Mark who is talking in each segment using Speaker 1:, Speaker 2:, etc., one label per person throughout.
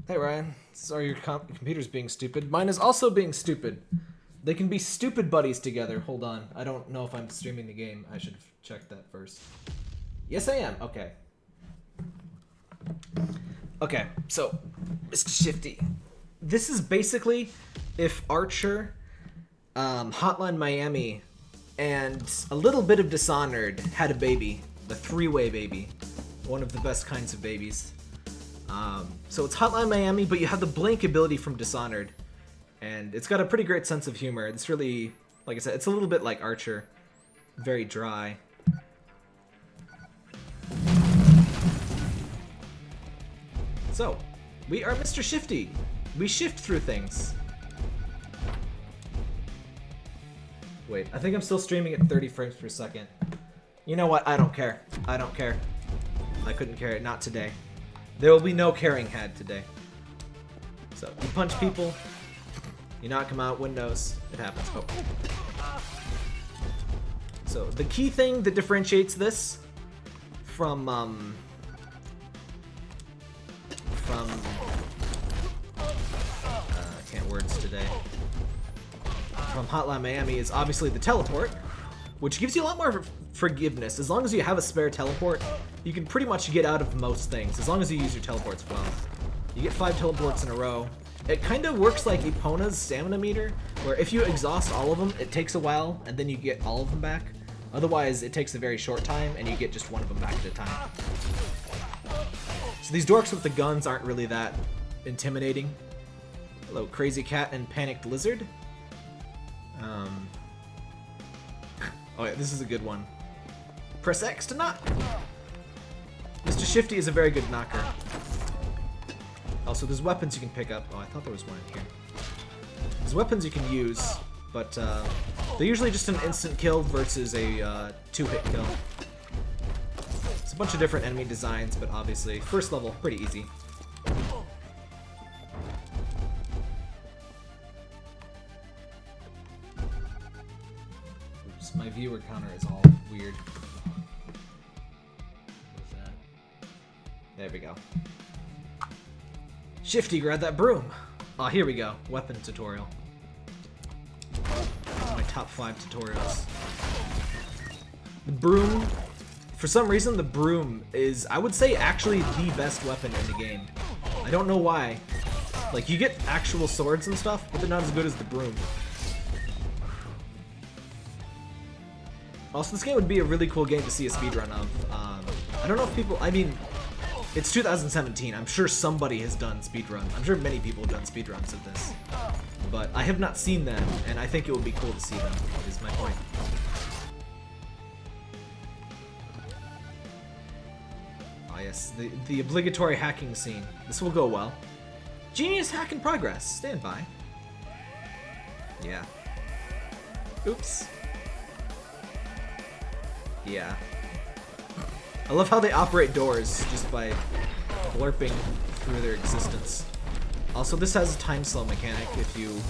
Speaker 1: Hey Ryan, sorry your computer's being stupid. Mine is also being stupid. They can be stupid buddies together. Hold on, I don't know if I'm streaming the game. I should have checked that first. Yes, I am. Okay. Okay, so, Mr. Shifty. This is basically if Archer, Hotline Miami, and a little bit of Dishonored had a baby. The three-way baby. One of the best kinds of babies. So it's Hotline Miami, but you have the blink ability from Dishonored. And it's got a pretty great sense of humor. It's really, like I said, it's a little bit like Archer. Very dry. So, we are Mr. Shifty. We shift through things. Wait, I think I'm still streaming at 30 frames per second. You know what? I don't care. I don't care. I couldn't care it. Not today. There will be no caring had today. So, you punch people. You knock them out. Windows. It happens. Oh. So, the key thing that differentiates this from can't words today. From Hotline Miami is obviously the teleport, which gives you a lot more forgiveness. As long as you have a spare teleport, you can pretty much get out of most things, as long as you use your teleports well. You get 5 teleports in a row. It kind of works like Epona's stamina meter, where if you exhaust all of them, it takes a while, and then you get all of them back. Otherwise, it takes a very short time, and you get just one of them back at a time. So these dorks with the guns aren't really that intimidating. Hello, Crazy Cat and Panicked Lizard. Oh yeah, this is a good one. Press X to knock. Mr. Shifty is a very good knocker. Also, there's weapons you can pick up. Oh, I thought there was one in here. There's weapons you can use, but they're usually just an instant kill versus a 2-hit kill. It's a bunch of different enemy designs, but obviously, first level, pretty easy. Oops, my viewer counter is all weird. What's that? There we go. Shifty, grab that broom. Oh, here we go. Weapon tutorial. My top 5 tutorials. The broom. For some reason, the broom is, I would say, actually the best weapon in the game. I don't know why. Like, you get actual swords and stuff, but they're not as good as the broom. Also, this game would be a really cool game to see a speedrun of. I don't know if people, I mean, it's 2017. I'm sure somebody has done speedruns. I'm sure many people have done speedruns of this. But I have not seen them, and I think it would be cool to see them, is my point. Oh yes, the obligatory hacking scene. This will go well. Genius hack in progress. Stand by. Yeah. Oops. Yeah. I love how they operate doors just by blurping through their existence. Also, this has a time slow mechanic if you...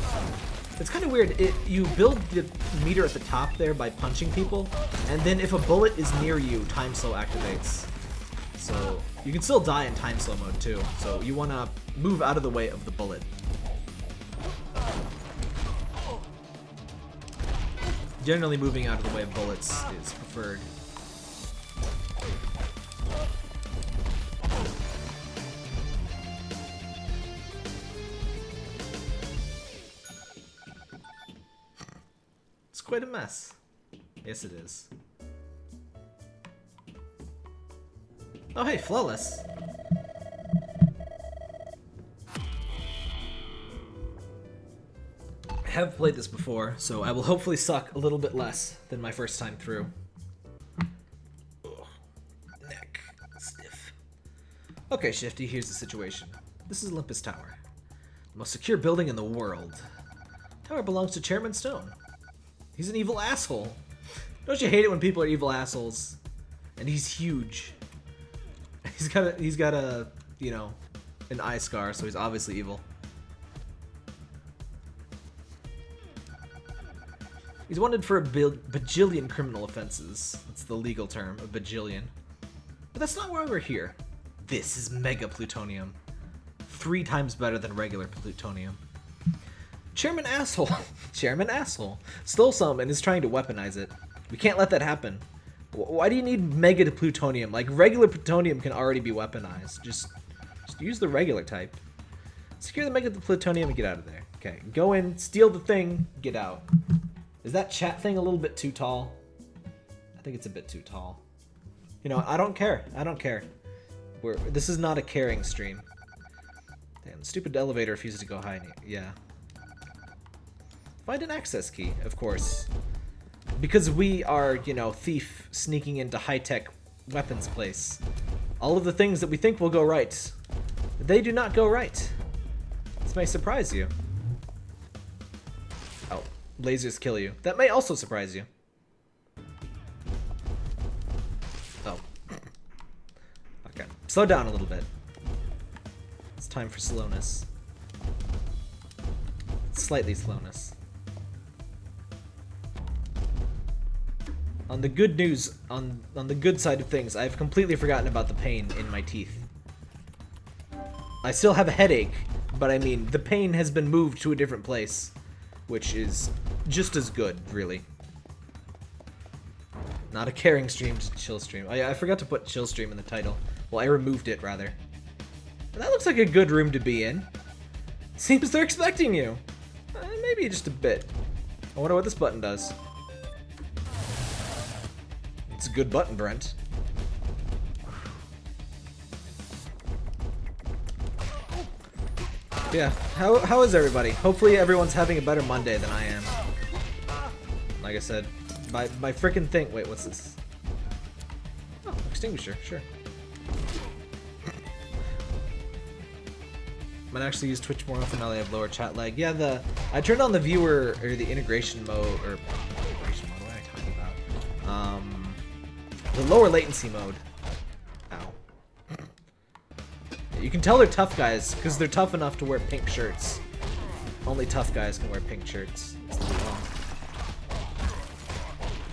Speaker 1: It's kind of weird. You build the meter at the top there by punching people, and then if a bullet is near you, time slow activates. So you can still die in time slow mode too. So you want to move out of the way of the bullet. Generally, moving out of the way of bullets is preferred. It's quite a mess. Yes, it is. Oh, hey, Flawless. I have played this before, so I will hopefully suck a little bit less than my first time through. Ugh. Neck. Stiff. Okay, Shifty, here's the situation. This is Olympus Tower. The most secure building in the world. The tower belongs to Chairman Stone. He's an evil asshole. Don't you hate it when people are evil assholes? And he's huge. He's got a, you know, an eye scar, so he's obviously evil. He's wanted for a bajillion criminal offenses. That's the legal term, a bajillion. But that's not why we're here. This is mega plutonium. 3 times better than regular plutonium. Chairman asshole. Chairman asshole. Stole some and is trying to weaponize it. We can't let that happen. Why do you need mega plutonium? Like, regular plutonium can already be weaponized. Just use the regular type. Secure the mega plutonium and get out of there. Okay, go in, steal the thing, get out. Is that chat thing a little bit too tall? I think it's a bit too tall. You know, I don't care. I don't care. This is not a caring stream. Damn, the stupid elevator refuses to go high. Yeah. Find an access key, of course. Because we are, you know, thief sneaking into high-tech weapons place. All of the things that we think will go right, they do not go right. This may surprise you. Oh, lasers kill you. That may also surprise you. Oh. Okay, slow down a little bit. It's time for slowness. Slightly slowness. On the good news, on the good side of things, I've completely forgotten about the pain in my teeth. I still have a headache, but I mean, the pain has been moved to a different place, which is just as good, really. Not a caring stream, just chill stream. I forgot to put chill stream in the title. Well, I removed it, rather. But that looks like a good room to be in. Seems they're expecting you. Maybe just a bit. I wonder what this button does. It's a good button, Brent. Yeah, how is everybody? Hopefully everyone's having a better Monday than I am. Like I said, my frickin' thing. Wait, what's this? Oh, extinguisher, sure. Might actually use Twitch more often now that I have lower chat lag. Yeah, I turned on the viewer or the integration mode or integration mode. What am I talking about? The lower latency mode. Ow. You can tell they're tough guys because they're tough enough to wear pink shirts. Only tough guys can wear pink shirts. It's too long.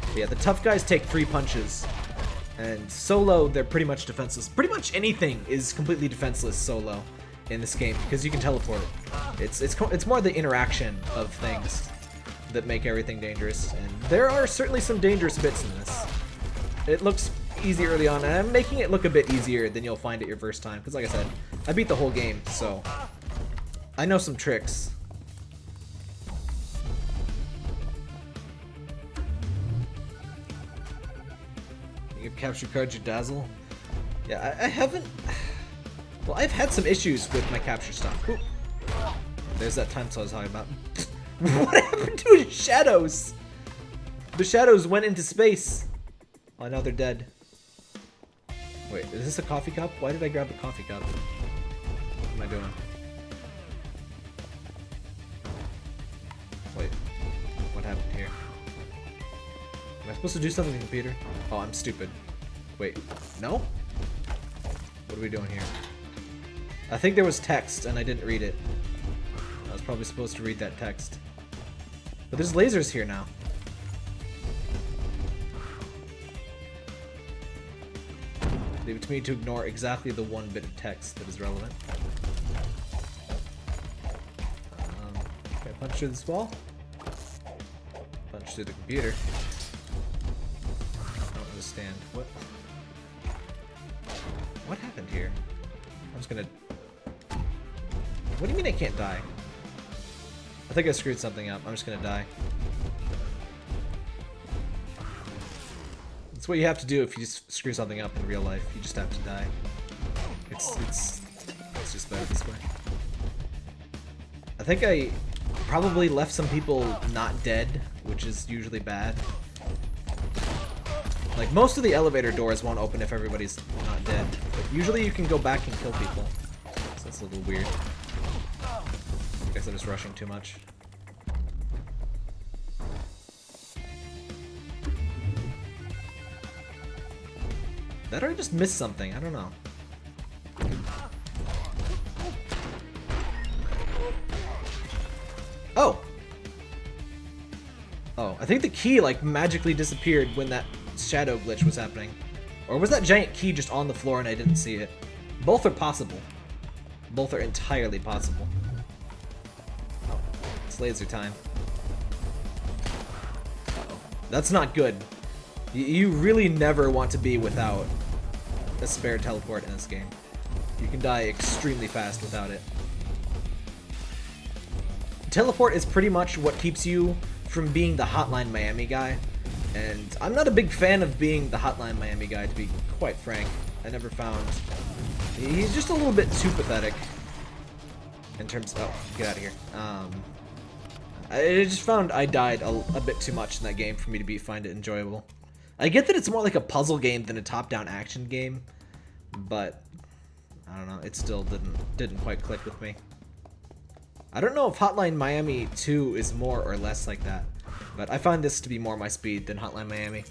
Speaker 1: But yeah, the tough guys take 3 punches. And solo, they're pretty much defenseless. Pretty much anything is completely defenseless solo in this game because you can teleport. It's more the interaction of things that make everything dangerous. And there are certainly some dangerous bits in this. It looks easy early on, and I'm making it look a bit easier than you'll find it your first time. Because like I said, I beat the whole game, so I know some tricks. You have capture cards, you dazzle. Yeah, I haven't. Well, I've had some issues with my capture stuff. Ooh. There's that time I was talking about. What happened to his shadows? The shadows went into space. Oh, now they're dead. Wait, is this a coffee cup? Why did I grab the coffee cup? What am I doing? Wait, what happened here? Am I supposed to do something with the computer? Oh, I'm stupid. Wait, no? What are we doing here? I think there was text and I didn't read it. I was probably supposed to read that text. But there's lasers here now. Leave it to me to ignore exactly the 1 bit of text that is relevant. Can I punch through this wall? Punch through the computer. I don't understand. What happened here? I'm just gonna... What do you mean I can't die? I think I screwed something up. I'm just gonna die. That's what you have to do if you just screw something up in real life. You just have to die. It's just better this way. I think I probably left some people not dead, which is usually bad. Like, most of the elevator doors won't open if everybody's not dead. But usually you can go back and kill people. So that's a little weird. I guess I'm just rushing too much. That or I just missed something, I don't know. Oh! Oh, I think the key like magically disappeared when that shadow glitch was happening. Or was that giant key just on the floor and I didn't see it? Both are possible. Both are entirely possible. Oh, it's laser time. Uh-oh. That's not good. You really never want to be without a spare teleport in this game. You can die extremely fast without it. Teleport is pretty much what keeps you from being the Hotline Miami guy. And I'm not a big fan of being the Hotline Miami guy, to be quite frank. I never found... He's just a little bit too pathetic. In terms... Oh, get out of here. I just found I died a bit too much in that game for me to find it enjoyable. I get that it's more like a puzzle game than a top-down action game, but I don't know, it still didn't quite click with me. I don't know if Hotline Miami 2 is more or less like that, but I find this to be more my speed than Hotline Miami.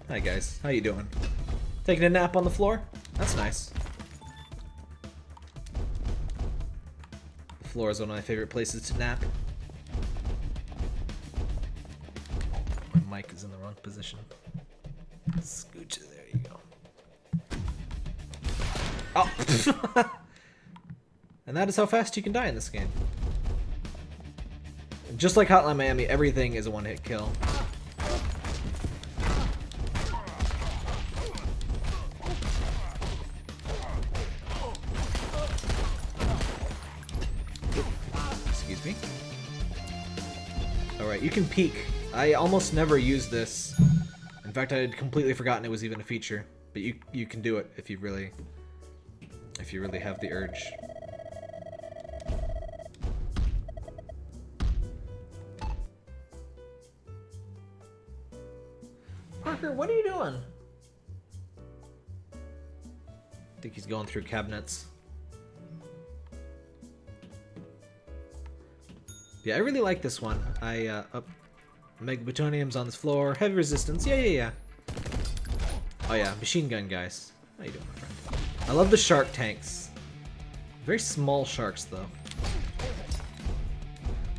Speaker 1: Hi guys, how you doing? Taking a nap on the floor? That's nice. The floor is one of my favorite places to nap. My mic is in the wrong position. Scooch it, there you go. Oh! And that is how fast you can die in this game. Just like Hotline Miami, everything is a one-hit kill. Excuse me. Alright, you can peek. I almost never use this. In fact, I had completely forgotten it was even a feature. But you can do it if you really have the urge. Parker, what are you doing? I think he's going through cabinets. Yeah, I really like this one. Mega Plutonium's on this floor. Heavy resistance. Yeah. Oh yeah, machine gun guys. How you doing, my friend? I love the shark tanks. Very small sharks, though.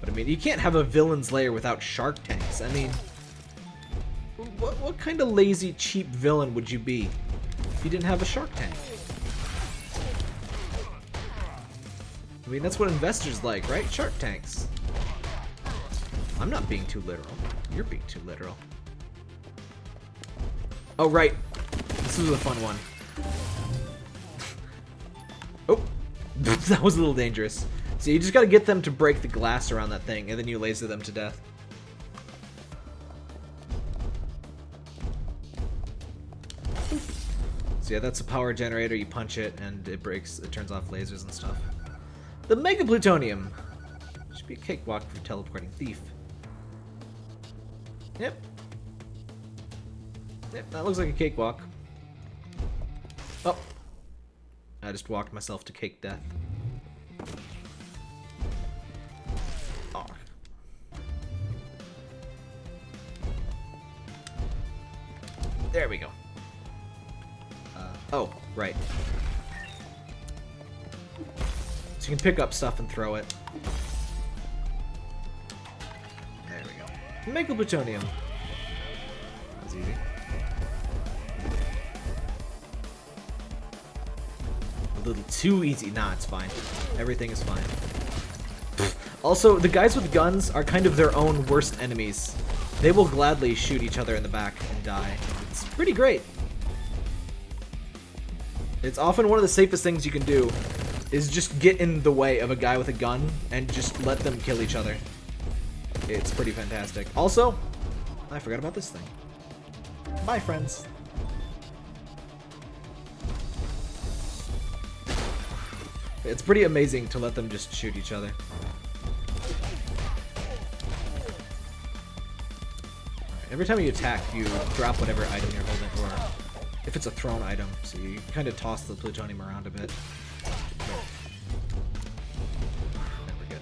Speaker 1: But I mean, you can't have a villain's lair without shark tanks. I mean, what kind of lazy, cheap villain would you be if you didn't have a shark tank? I mean, that's what investors like, right? Shark tanks. I'm not being too literal. You're being too literal. Oh, right. This was a fun one. Oh, that was a little dangerous. So you just gotta get them to break the glass around that thing, and then you laser them to death. So yeah, that's a power generator. You punch it, and it breaks. It turns off lasers and stuff. The Mega Plutonium. Should be a cakewalk for teleporting thief. Yep. Yep, that looks like a cakewalk. Oh. I just walked myself to cake death. Oh. There we go. Oh, right. So you can pick up stuff and throw it. There we go. Mega Plutonium. That was easy. A little too easy. Nah, it's fine. Everything is fine. Also, the guys with guns are kind of their own worst enemies. They will gladly shoot each other in the back and die. It's pretty great. It's often one of the safest things you can do is just get in the way of a guy with a gun and just let them kill each other. It's pretty fantastic. Also, I forgot about this thing. Bye, friends. It's pretty amazing to let them just shoot each other. Every time you attack, you drop whatever item you're holding, or if it's a thrown item, so you kind of toss the plutonium around a bit. Never good.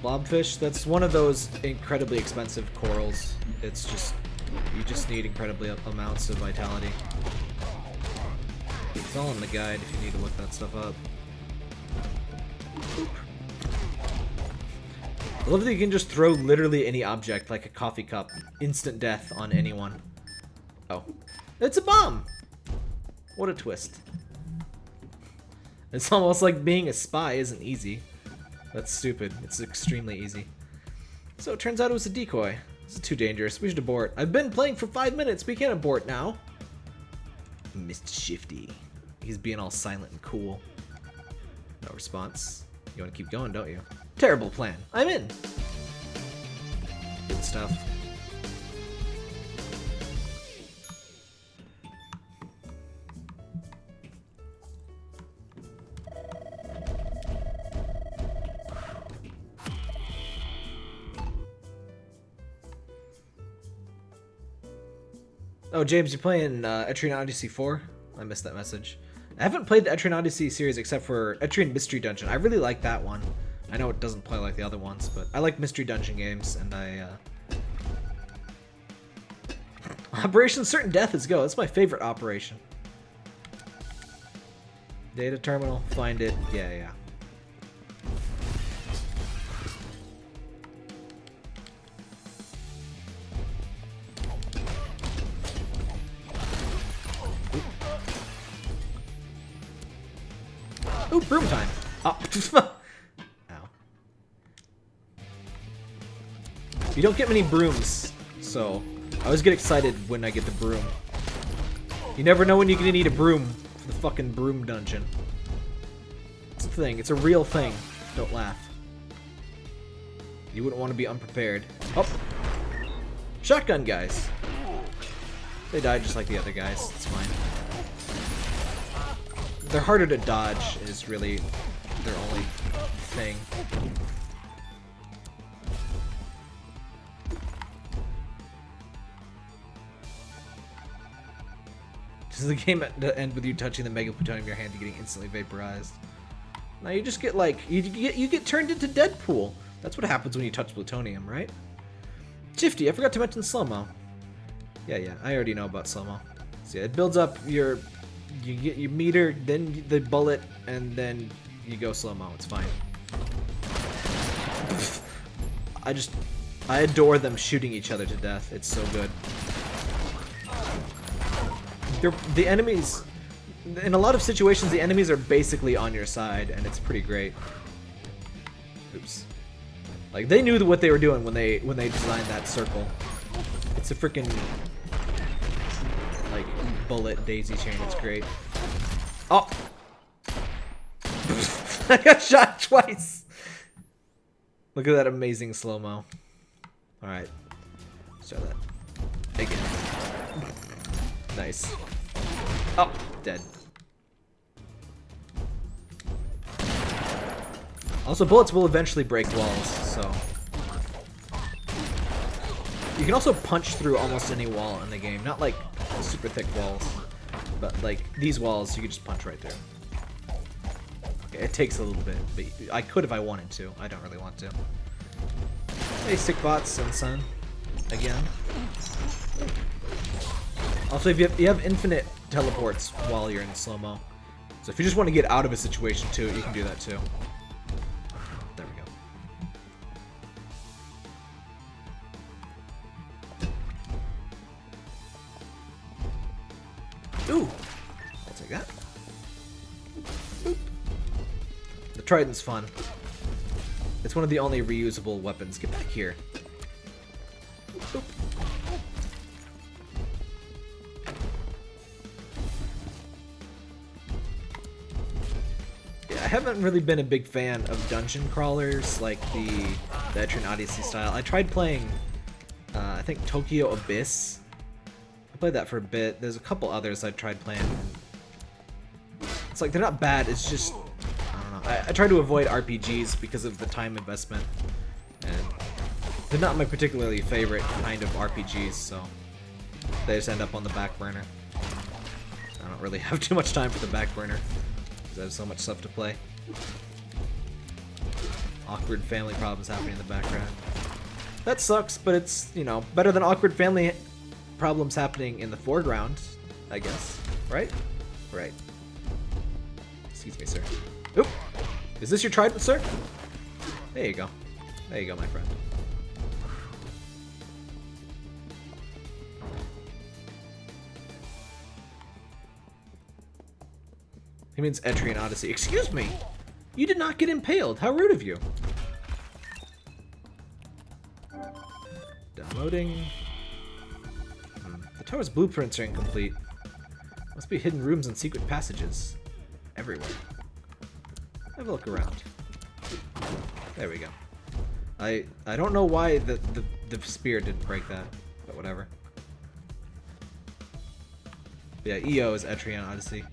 Speaker 1: Blobfish, that's one of those incredibly expensive corals. It's just, you just need incredibly amounts of vitality. It's all in the guide if you need to look that stuff up. Boop. I love that you can just throw literally any object, like a coffee cup, instant death on anyone. Oh. It's a bomb! What a twist. It's almost like being a spy isn't easy. That's stupid. It's extremely easy. So it turns out it was a decoy. This is too dangerous. We should abort. I've been playing for 5 minutes. We can't abort now. Mr. Shifty. He's being all silent and cool. No response. You want to keep going, don't you? Terrible plan. I'm in. Good stuff. Oh, James, you playing Etrian Odyssey 4? I missed that message. I haven't played the Etrian Odyssey series except for Etrian Mystery Dungeon. I really like that one. I know it doesn't play like the other ones, but I like Mystery Dungeon games, and Operation Certain Death is go. That's my favorite operation. Data terminal, find it. Yeah. Ooh, broom time. Oh. Ow. You don't get many brooms, so I always get excited when I get the broom. You never know when you're gonna need a broom for the fucking broom dungeon. It's a thing. It's a real thing. Don't laugh. You wouldn't want to be unprepared. Oh. Shotgun guys. They died just like the other guys. It's fine. They're harder to dodge is really their only thing. Does the game end with you touching the mega plutonium in your hand and getting instantly vaporized? Now you just get like you get turned into Deadpool. That's what happens when you touch plutonium, right? Shifty, I forgot to mention slow-mo. Yeah, I already know about slow-mo. So yeah, it builds up your you get your meter, then the bullet, and then you go slow-mo. It's fine. I adore them shooting each other to death. It's so good. The enemies, in a lot of situations, the enemies are basically on your side, and it's pretty great. Oops. Like, they knew what they were doing when they designed that circle. It's a freaking like bullet daisy chain. It's great. Oh, I got shot twice. Look at that amazing slow-mo. All right, let's try that again. Nice. Oh, dead. Also, bullets will eventually break walls, so you can also punch through almost any wall in the game. Not like super thick walls, but like these walls, you can just punch right through. Okay, it takes a little bit, but I could if I wanted to. I don't really want to. Hey, sick bots and sun, again. Also, if you have infinite teleports while you're in slow-mo, so if you just want to get out of a situation too, you can do that too. There we go. Ooh, I'll take that. Boop. The trident's fun. It's one of the only reusable weapons. Get back here. Boop. I haven't really been a big fan of dungeon crawlers like the Etrian Odyssey style. I tried playing, I think Tokyo Abyss. I played that for a bit. There's a couple others I tried playing. It's like they're not bad. It's just I don't know. I try to avoid RPGs because of the time investment, and they're not my particularly favorite kind of RPGs. So they just end up on the back burner. I don't really have too much time for the back burner. I have so much stuff to play. Awkward family problems happening in the background. That sucks, but it's, you know, better than awkward family problems happening in the foreground, I guess. Right? Right. Excuse me, sir. Oop! Is this your trident, sir? There you go. There you go, my friend. He means Etrian Odyssey. Excuse me! You did not get impaled! How rude of you! Downloading. The tower's blueprints are incomplete. Must be hidden rooms and secret passages. Everywhere. Have a look around. There we go. I don't know why the spear didn't break that, but whatever. But yeah, EO is Etrian Odyssey.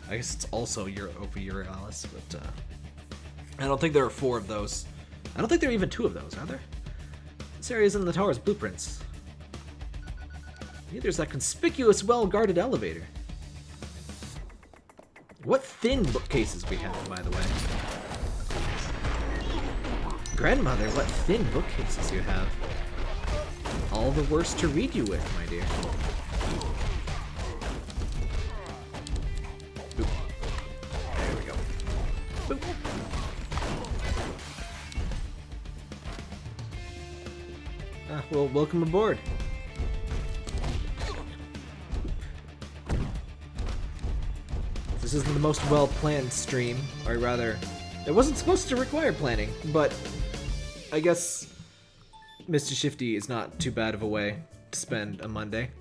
Speaker 1: I guess it's also Europalis, but I don't think there are 4 of those. I don't think there are even 2 of those, are there? This area is in the tower's blueprints. Yeah, there's that conspicuous, well-guarded elevator. What thin bookcases we have, by the way. Grandmother, what thin bookcases you have. All the worse to read you with, my dear. Boop. There we go. Boop. Well, welcome aboard. This isn't the most well-planned stream, or rather, it wasn't supposed to require planning, but I guess Mr. Shifty is not too bad of a way to spend a Monday.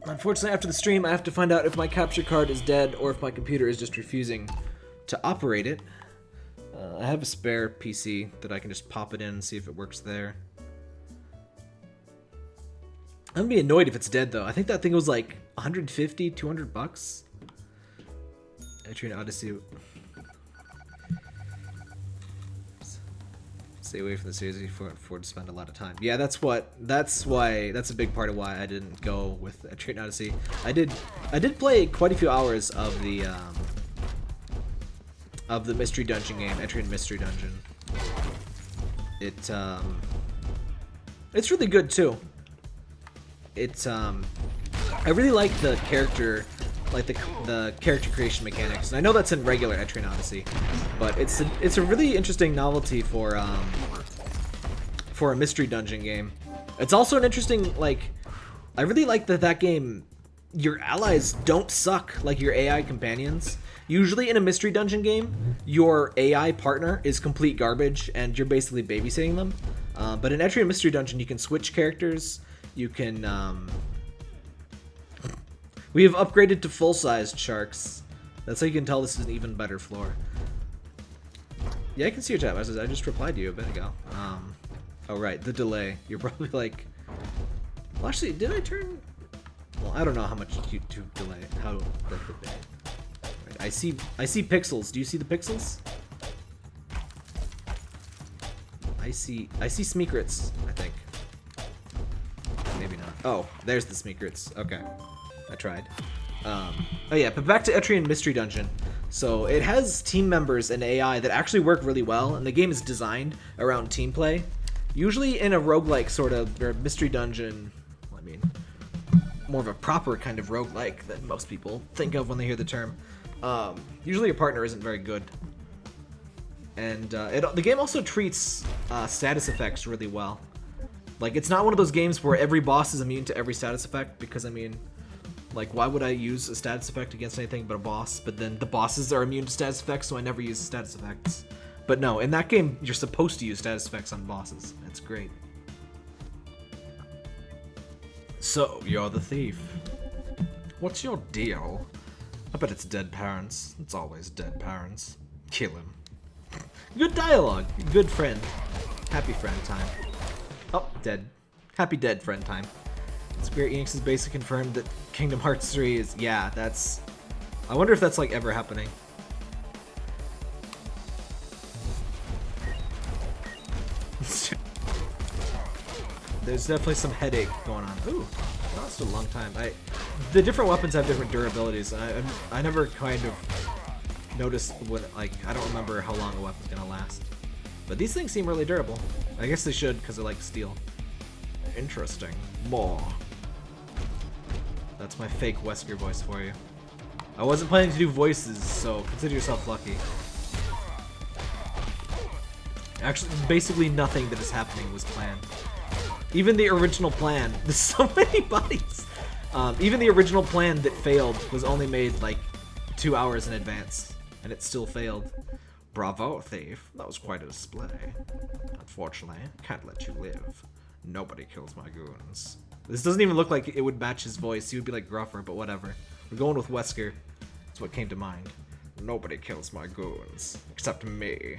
Speaker 1: Unfortunately, after the stream, I have to find out if my capture card is dead or if my computer is just refusing to operate it. I have a spare PC that I can just pop it in and see if it works there. I'm gonna be annoyed if it's dead, though. I think that thing was like 150, 200 bucks. Etrian Odyssey. Stay away from the series if you can afford to spend a lot of time. Yeah, that's a big part of why I didn't go with Etrian Odyssey. I did play quite a few hours of the mystery dungeon game, Etrian Mystery Dungeon. It's really good too. I really like the character, like the character creation mechanics. And I know that's in regular Etrian Odyssey, but it's a really interesting novelty for a mystery dungeon game. It's also an interesting, like, I really like that game, your allies don't suck like your AI companions. Usually in a mystery dungeon game, your AI partner is complete garbage and you're basically babysitting them. But in Etrian Mystery Dungeon, you can switch characters. You can, we have upgraded to full-sized sharks. That's how you can tell this is an even better floor. Yeah, I can see your chat. I just replied to you a bit ago. Oh, right, the delay. You're probably like... Well, actually, did I turn... Well, I don't know how much YouTube delay, how that would be. Right, I see pixels. Do you see the pixels? I see Smeekrits, I think. Maybe not. Oh, there's the Smeekrits. Okay. I tried. Oh yeah, but back to Etrian Mystery Dungeon. So it has team members and AI that actually work really well, and the game is designed around team play. Usually in a roguelike sort of, or mystery dungeon, I mean, more of a proper kind of roguelike that most people think of when they hear the term. Usually your partner isn't very good. And the game also treats status effects really well. Like, it's not one of those games where every boss is immune to every status effect, because, I mean, like, why would I use a status effect against anything but a boss? But then the bosses are immune to status effects, so I never use status effects. But no, in that game, you're supposed to use status effects on bosses. It's great. So, you're the thief. What's your deal? I bet it's dead parents. It's always dead parents. Kill him. Good dialogue. Good friend. Happy friend time. Oh, dead. Happy dead friend time. Square Enix has basically confirmed that Kingdom Hearts 3 is... Yeah, that's... I wonder if that's, like, ever happening. There's definitely some headache going on. Ooh, that's a long time. The different weapons have different durabilities. I never kind of noticed what, like, I don't remember how long a weapon's gonna last. But these things seem really durable. I guess they should, because they're like steel. Interesting. More. That's my fake Wesker voice for you. I wasn't planning to do voices, so consider yourself lucky. Actually, basically nothing that is happening was planned. Even the original plan, there's so many bodies. Even the original plan that failed was only made like 2 hours in advance, and it still failed. Bravo, thief. That was quite a display. Unfortunately, can't let you live. Nobody kills my goons. This doesn't even look like it would match his voice. He would be like gruffer, but whatever. We're going with Wesker. That's what came to mind. Nobody kills my goons, except me.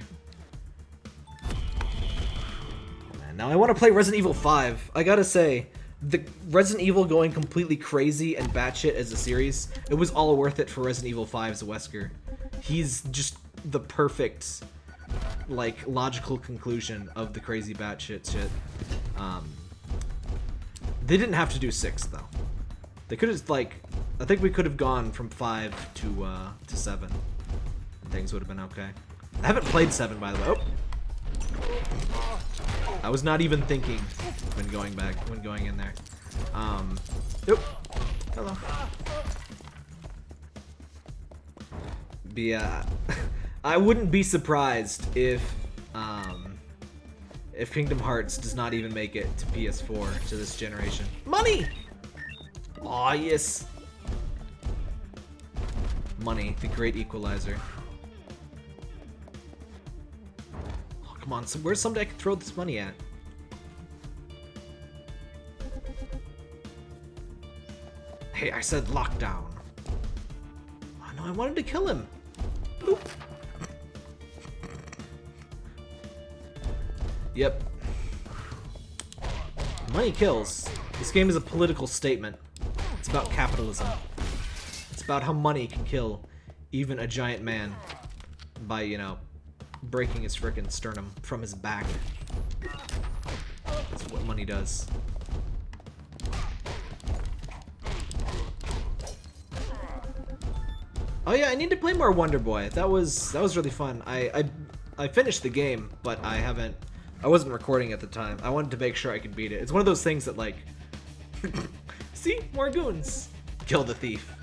Speaker 1: And now I want to play Resident Evil 5. I gotta say, the Resident Evil going completely crazy and batshit as a series, it was all worth it for Resident Evil 5's Wesker. He's just the perfect, like, logical conclusion of the crazy batshit shit. They didn't have to do 6 though. They could have, like, I think we could have gone from 5 to 7. Things would have been okay. I haven't played 7, by the way. Oh. I was not even thinking when going in there. Oop. Hello. But yeah, I wouldn't be surprised if Kingdom Hearts does not even make it to PS4 to this generation. Money! Aw, yes. Money, the great equalizer. Oh, come on, so where's someday I can throw this money at? Hey, I said lockdown. Oh no, I wanted to kill him. Boop. Yep. Money kills. This game is a political statement. It's about capitalism. It's about how money can kill even a giant man by, you know, breaking his frickin' sternum from his back. That's what money does. Oh yeah, I need to play more Wonder Boy. That was really fun. I finished the game, but I wasn't recording at the time. I wanted to make sure I could beat it. It's one of those things that, like, see, more goons. Kill the thief.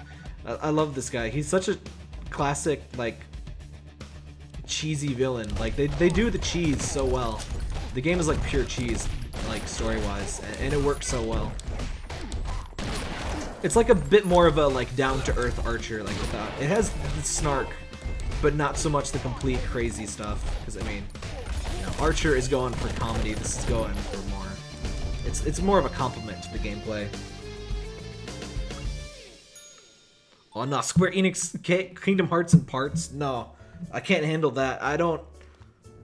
Speaker 1: I love this guy. He's such a classic, like, cheesy villain. Like, they do the cheese so well. The game is like pure cheese, like, story-wise, and it works so well. It's like a bit more of a, like, down-to-earth Archer, like, without... It has the snark, but not so much the complete crazy stuff. Because, I mean, you know, Archer is going for comedy. This is going for more... It's more of a compliment to the gameplay. Oh, no, Square Enix Kingdom Hearts in parts? No, I can't handle that. I don't...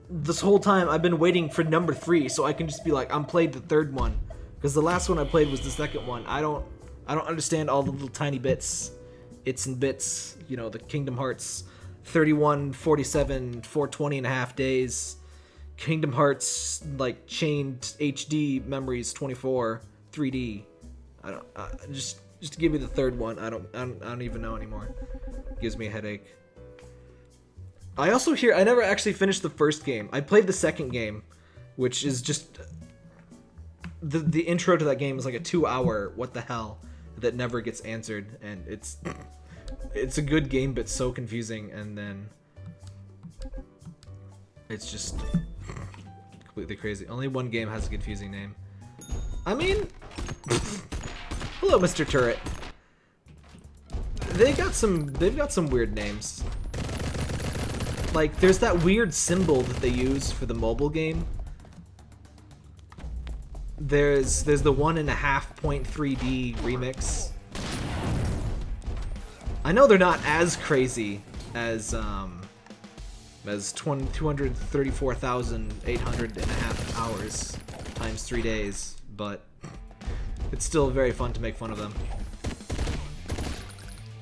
Speaker 1: This whole time, I've been waiting for number 3, so I can just be like, I'm played the 3rd one. Because the last one I played was the 2nd one. I don't understand all the little tiny bits. Its and bits. You know, the Kingdom Hearts 31, 47, 420 and a half days. Kingdom Hearts, like, chained HD memories 24, 3D. I don't... Just give me the 3rd one. I don't even know anymore. Gives me a headache. I also hear I never actually finished the 1st game. I played the 2nd game, which is just the intro to that game is like a 2-hour what the hell that never gets answered, and it's a good game but so confusing, and then it's just completely crazy. Only one game has a confusing name. I mean, hello, Mr. Turret. They've got some weird names. Like, there's that weird symbol that they use for the mobile game. There's the 1.5.3D remix. I know they're not as crazy as 234,800.5 hours times 3 days, but it's still very fun to make fun of them.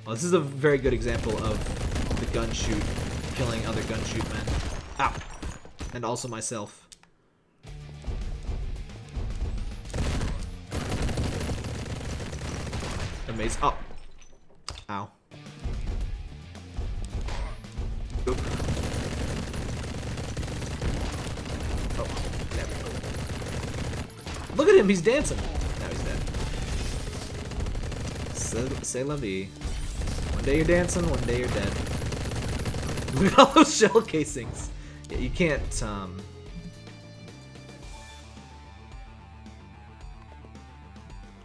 Speaker 1: Well, this is a very good example of the gun shoot killing other gun shoot men. Ow! And also myself. Amazing. Oh! Ow. Oop. Oh, there we go. Look at him, he's dancing! Now he's dead. C'est la vie. One day you're dancing, one day you're dead. Look at all those shell casings. Yeah, you can't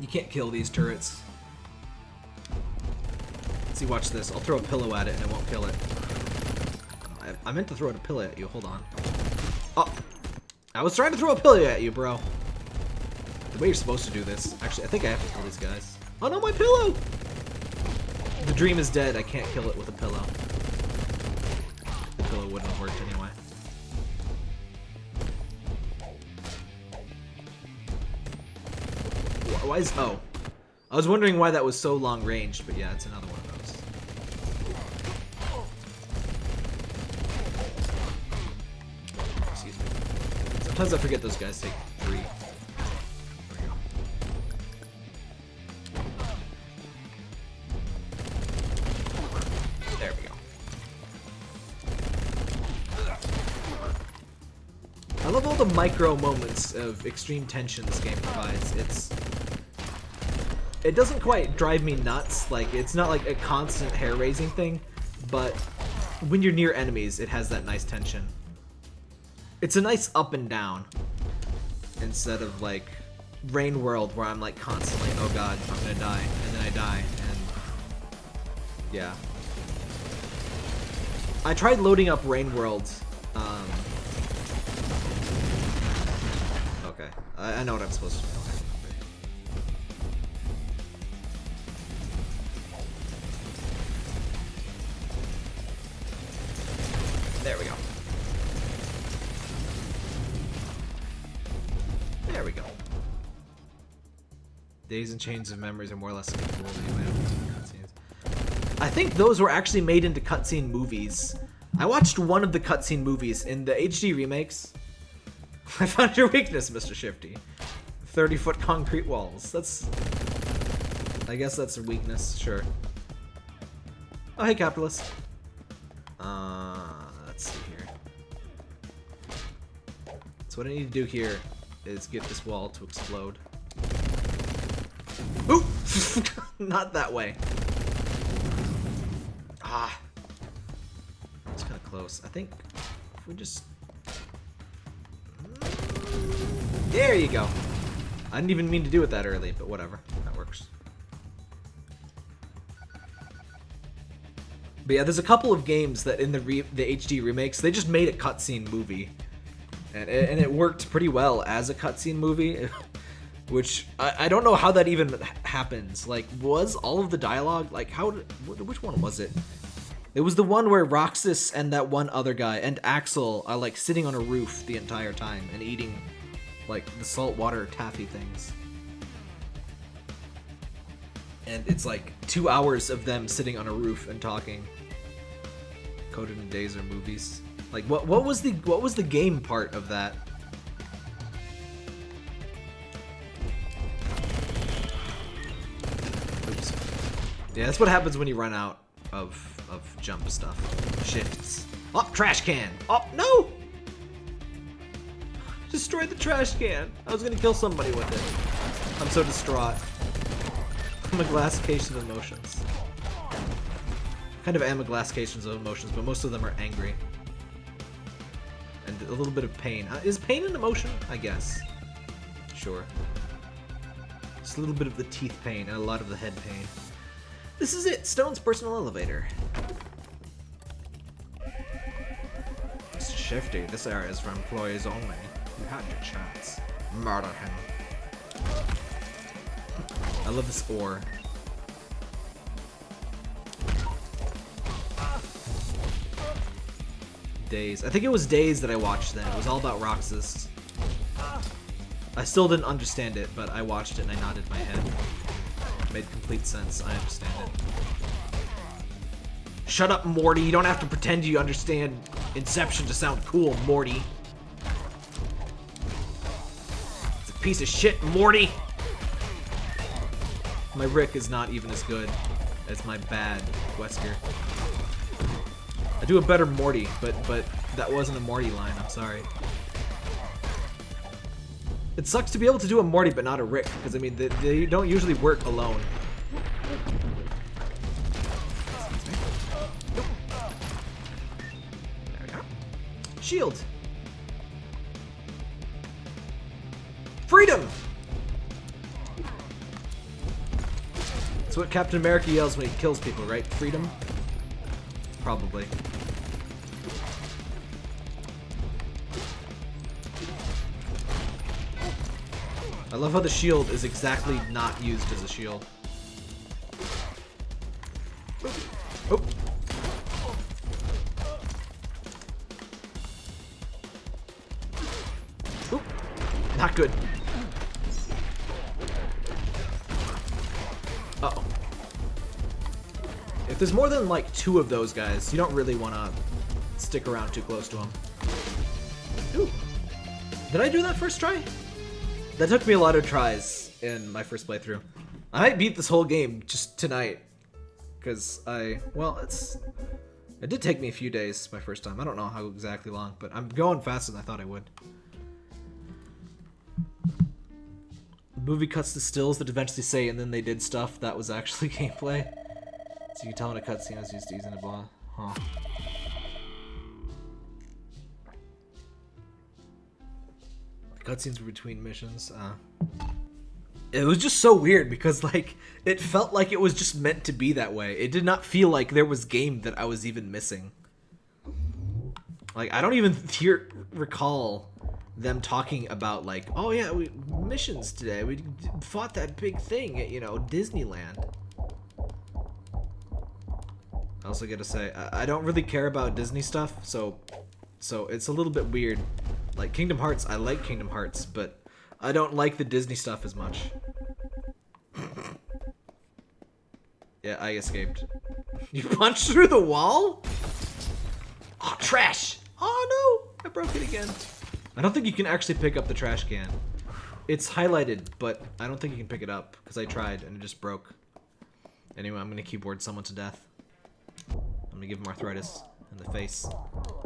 Speaker 1: You can't kill these turrets. See, watch this. I'll throw a pillow at it and it won't kill it. I meant to throw a pillow at you. Hold on. Oh! I was trying to throw a pillow at you, bro. The way you're supposed to do this. Actually, I think I have to kill these guys. Oh no, my pillow! The dream is dead. I can't kill it with a pillow. The pillow wouldn't have worked anyway. Why is... Oh. I was wondering why that was so long ranged, but yeah, it's another one of those. Excuse me. Sometimes I forget those guys take 3. There we go. There we go. I love all the micro moments of extreme tension this game provides. It doesn't quite drive me nuts, like, it's not like a constant hair-raising thing, but when you're near enemies, it has that nice tension. It's a nice up and down, instead of, like, Rain World, where I'm, like, constantly, oh god, I'm gonna die, and then I die, and yeah. I tried loading up Rain World, okay, I know what I'm supposed to do. There we go. There we go. Days and Chains of Memories are more or less skippable anyway. I think those were actually made into cutscene movies. I watched one of the cutscene movies in the HD remakes. I found your weakness, Mr. Shifty. 30-foot concrete walls. That's... I guess that's a weakness, sure. Oh, hey, capitalist. Let's see here. So what I need to do here is get this wall to explode. Ooh! Not that way. Ah. It's kind of close. I think if we just... There you go. I didn't even mean to do it that early, but whatever. That works. But yeah, there's a couple of games that in the HD remakes, they just made a cutscene movie. And it worked pretty well as a cutscene movie. Which, I don't know how that even happens. Like, was all of the dialogue, like, which one was it? It was the one where Roxas and that one other guy and Axel are, like, sitting on a roof the entire time and eating, like, the saltwater taffy things. And it's like 2 hours of them sitting on a roof and talking. Coded in days or movies. Like what was the game part of that? Oops. Yeah, that's what happens when you run out of jump stuff. Shifts. Oh, trash can. Oh no! Destroyed the trash can. I was gonna kill somebody with it. I'm so distraught. I'm a glassification of emotions. Kind of am a glassification of emotions, but most of them are angry. And a little bit of pain. Is pain an emotion? I guess. Sure. Just a little bit of the teeth pain and a lot of the head pain. This is it, Stone's personal elevator. It's Shifty. This area is for employees only. You had your chance. Murder him. I love this ore. Days. I think it was Days that I watched then. It was all about Roxas. I still didn't understand it, but I watched it and I nodded my head. It made complete sense. I understand it. Shut up, Morty. You don't have to pretend you understand Inception to sound cool, Morty. It's a piece of shit, Morty. My Rick is not even as good as my bad Wesker. I do a better Morty, but that wasn't a Morty line, I'm sorry. It sucks to be able to do a Morty but not a Rick, because I mean, they don't usually work alone. There we go. Shield. That's what Captain America yells when he kills people, right? Freedom? Probably. I love how the shield is exactly not used as a shield. Oh. Oop. Not good. Uh-oh. If there's more than like 2 of those guys, you don't really want to stick around too close to them. Ooh. Did I do that first try? That took me a lot of tries in my first playthrough. I might beat this whole game just tonight. Because it did take me a few days my first time. I don't know how exactly long, but I'm going faster than I thought I would. The movie cuts to stills that eventually say, and then they did stuff that was actually gameplay. So you can tell in a cutscene I was used to using a blah. Huh. Cutscenes were between missions. It was just so weird because, like, it felt like it was just meant to be that way. It did not feel like there was game that I was even missing. Like, I don't even recall them talking about, like, oh yeah, missions today. We fought that big thing at, you know, Disneyland. I also gotta say, I don't really care about Disney stuff, so it's a little bit weird. Like, Kingdom Hearts, I like Kingdom Hearts, but I don't like the Disney stuff as much. Yeah, I escaped. You punched through the wall? Oh, trash! Oh no! I broke it again. I don't think you can actually pick up the trash can. It's highlighted, but I don't think you can pick it up, because I tried and it just broke. Anyway, I'm gonna keyboard someone to death. I'm gonna give him arthritis in the face.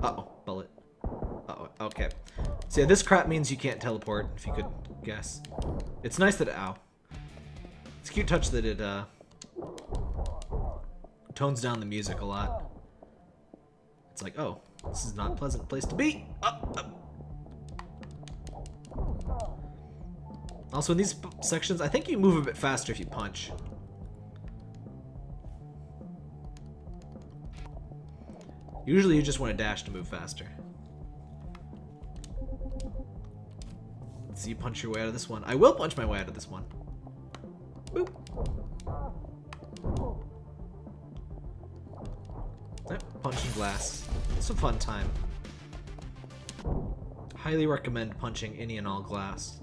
Speaker 1: Uh-oh, bullet. Uh-oh, okay. So yeah, this crap means you can't teleport, if you could guess. It's nice that ow. It's a cute touch that it, tones down the music a lot. It's like, oh, this is not a pleasant place to be. Also, in these sections, I think you move a bit faster if you punch. Usually you just want to dash to move faster. Let's see you punch your way out of this one. I will punch my way out of this one. Boop. Yep, punching glass. It's a fun time. Highly recommend punching any and all glass.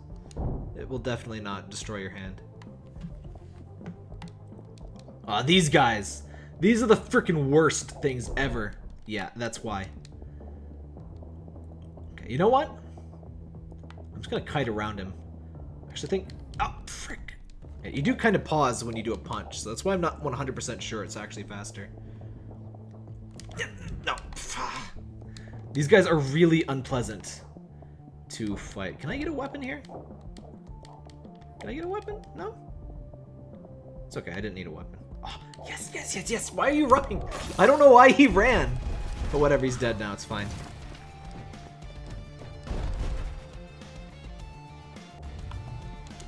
Speaker 1: It will definitely not destroy your hand. These guys. These are the freaking worst things ever. Yeah, that's why. Okay, you know what? I'm just gonna kite around him. Actually, I think... Oh, frick. Yeah, you do kind of pause when you do a punch, so that's why I'm not 100% sure it's actually faster. Yeah, no. These guys are really unpleasant to fight. Can I get a weapon here? Can I get a weapon? No? It's okay, I didn't need a weapon. Oh, yes, yes, yes, yes. Why are you running? I don't know why he ran. But whatever, he's dead now. It's fine.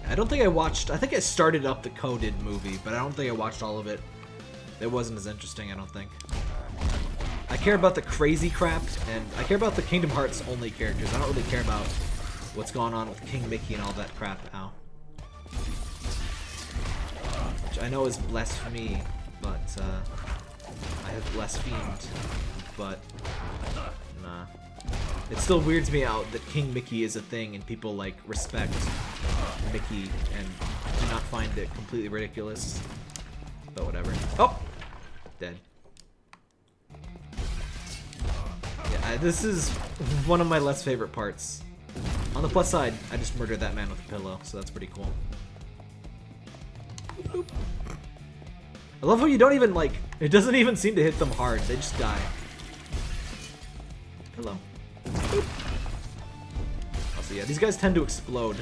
Speaker 1: I don't think I watched... I think I started up the Coded movie, but I don't think I watched all of it. It wasn't as interesting, I don't think. I care about the crazy crap, and I care about the Kingdom Hearts only characters. I don't really care about what's going on with King Mickey and all that crap. Ow. Which I know is blasphemy, but I have blasphemed, but nah. It still weirds me out that King Mickey is a thing and people like respect Mickey and do not find it completely ridiculous. But whatever. Oh! Dead. Yeah, this is one of my less favorite parts. On the plus side, I just murdered that man with a pillow, so that's pretty cool. Boop. I love how you don't even, like, it doesn't even seem to hit them hard. They just die. Hello. Boop. Also, yeah, these guys tend to explode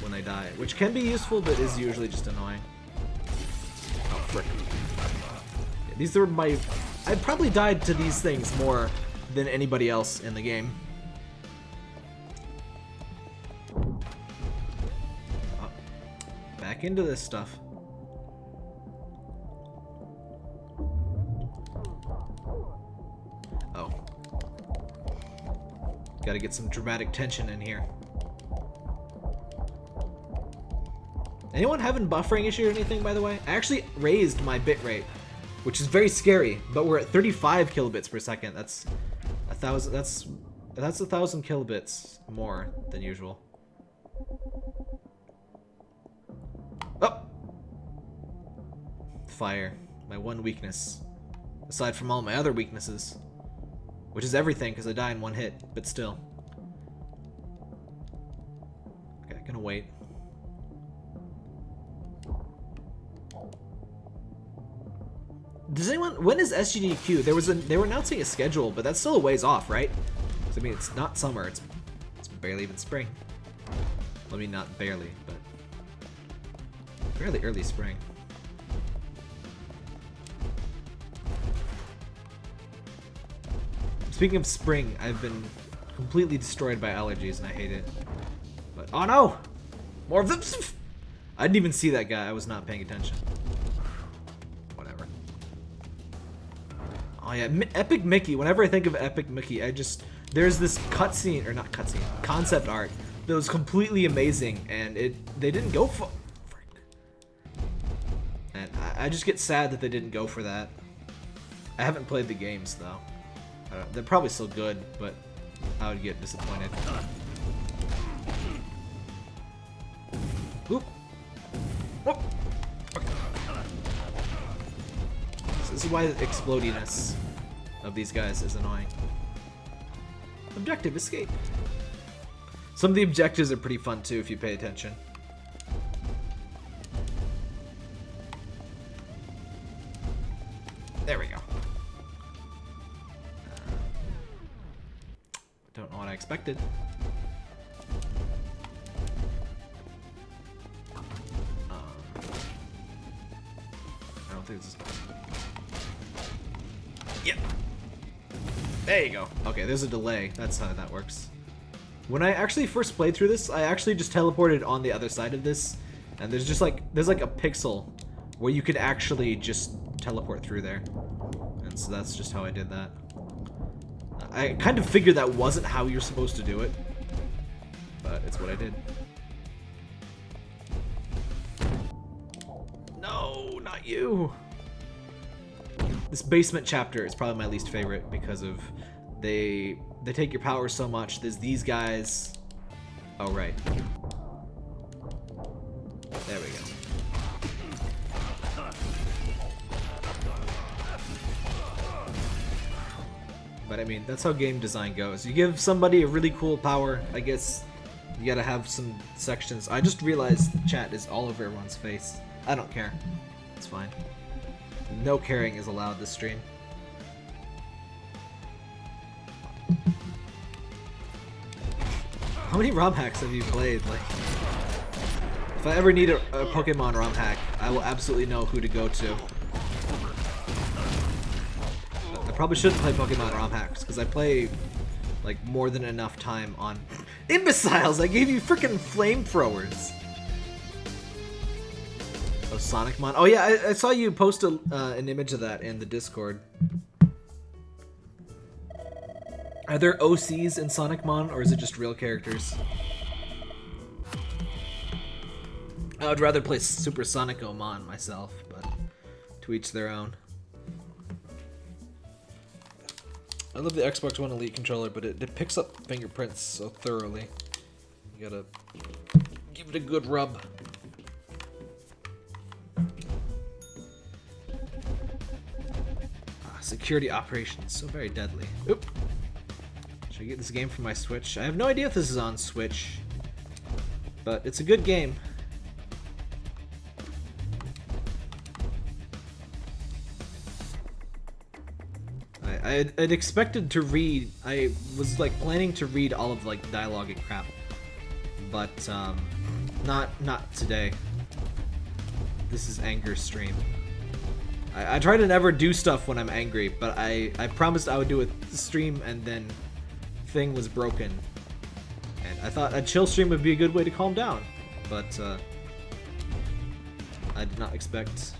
Speaker 1: when they die, which can be useful, but is usually just annoying. Oh, frick. Yeah, these are my... I probably died to these things more than anybody else in the game. Oh, back into this stuff. Gotta get some dramatic tension in here. Anyone having buffering issue or anything, by the way? I actually raised my bitrate, which is very scary, but we're at 35 kilobits per second. That's 1,000. That's 1,000 kilobits more than usual. Oh! Fire. My one weakness. Aside from all my other weaknesses. Which is everything, because I die in one hit, but still. Okay, gonna wait. Does anyone... When is SGDQ? They were announcing a schedule, but that's still a ways off, right? I mean, it's not summer, it's barely even spring. Well, I mean, not barely, but fairly early spring. Speaking of spring, I've been completely destroyed by allergies and I hate it. But, oh no! More of them! I didn't even see that guy, I was not paying attention. Whatever. Oh yeah, Epic Mickey. Whenever I think of Epic Mickey, there's this cutscene, or not cutscene, concept art that was completely amazing, and they didn't go for. And I just get sad that they didn't go for that. I haven't played the games though. They're probably still good, but I would get disappointed. Oop. Whoop. Okay. So this is why the explodiness of these guys is annoying. Objective escape. Some of the objectives are pretty fun too if you pay attention. There we go. Don't know what I expected. I don't think this is... Yeah. There you go. Okay, there's a delay. That's how that works. When I actually first played through this, I actually just teleported on the other side of this, and there's like a pixel where you could actually just teleport through there. And so that's just how I did that. I kind of figured that wasn't how you're supposed to do it, but it's what I did. No, not you. This basement chapter is probably my least favorite because of they take your power so much. There's these guys. Oh right. There we go. But I mean, that's how game design goes. You give somebody a really cool power, I guess you gotta have some sections. I just realized the chat is all over everyone's face. I don't care. It's fine. No caring is allowed this stream. How many ROM hacks have you played? Like, if I ever need a Pokemon ROM hack, I will absolutely know who to go to. I probably shouldn't play Pokemon ROM hacks because I play like more than enough time on imbeciles. I gave you freaking flamethrowers. Oh, Sonicmon. Oh yeah, I saw you post an image of that in the Discord. Are there OCs in Sonicmon, or is it just real characters? I would rather play Super Sonicomon myself, but to each their own. I love the Xbox One Elite controller, but it picks up fingerprints so thoroughly. You gotta give it a good rub. Security operations, so very deadly. Oop. Should I get this game for my Switch? I have no idea if this is on Switch, but it's a good game. I'd expected to read. I was like planning to read all of like dialogue and crap, but not today. This is anger stream. I try to never do stuff when I'm angry, but I promised I would do a stream, and then thing was broken. And I thought a chill stream would be a good way to calm down, but I did not expect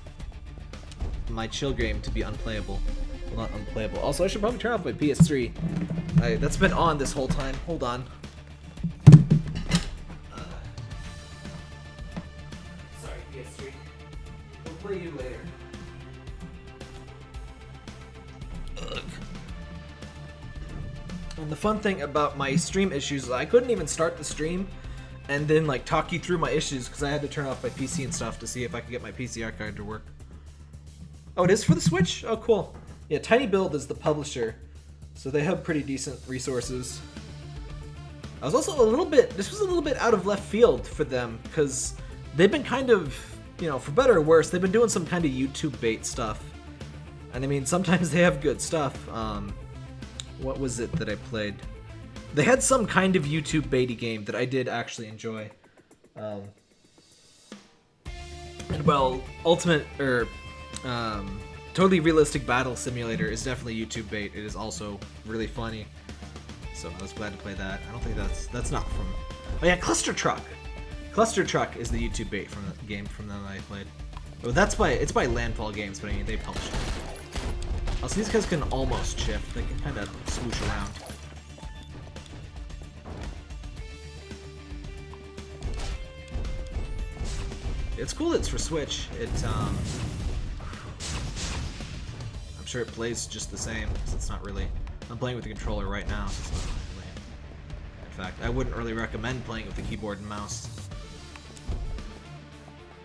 Speaker 1: my chill game to be unplayable. Well, not unplayable. Also, I should probably turn off my PS3. That's been on this whole time. Hold on. Sorry, PS3. We'll play you later. Ugh. And the fun thing about my stream issues is I couldn't even start the stream and then like talk you through my issues because I had to turn off my PC and stuff to see if I could get my PCR card to work. Oh, it is for the Switch? Oh, cool. Yeah, Tiny Build is the publisher, so they have pretty decent resources. I was also this was a little bit out of left field for them because they've been kind of, you know, for better or worse, they've been doing some kind of YouTube bait stuff. And I mean, sometimes they have good stuff. What was it that I played? They had some kind of YouTube baity game that I did actually enjoy. And well, Totally Realistic Battle Simulator is definitely YouTube bait. It is also really funny. So I was glad to play that. I don't think that's not from... Oh yeah, Cluster Truck! Cluster Truck is the YouTube bait from the game from them that I played. Oh, it's by Landfall Games, but I mean, they published it. Also, these guys can almost shift. They can kind of swoosh around. It's cool that it's for Switch. I'm sure it plays just the same, because it's not really... I'm playing with the controller right now, so it's not really... In fact, I wouldn't really recommend playing with the keyboard and mouse.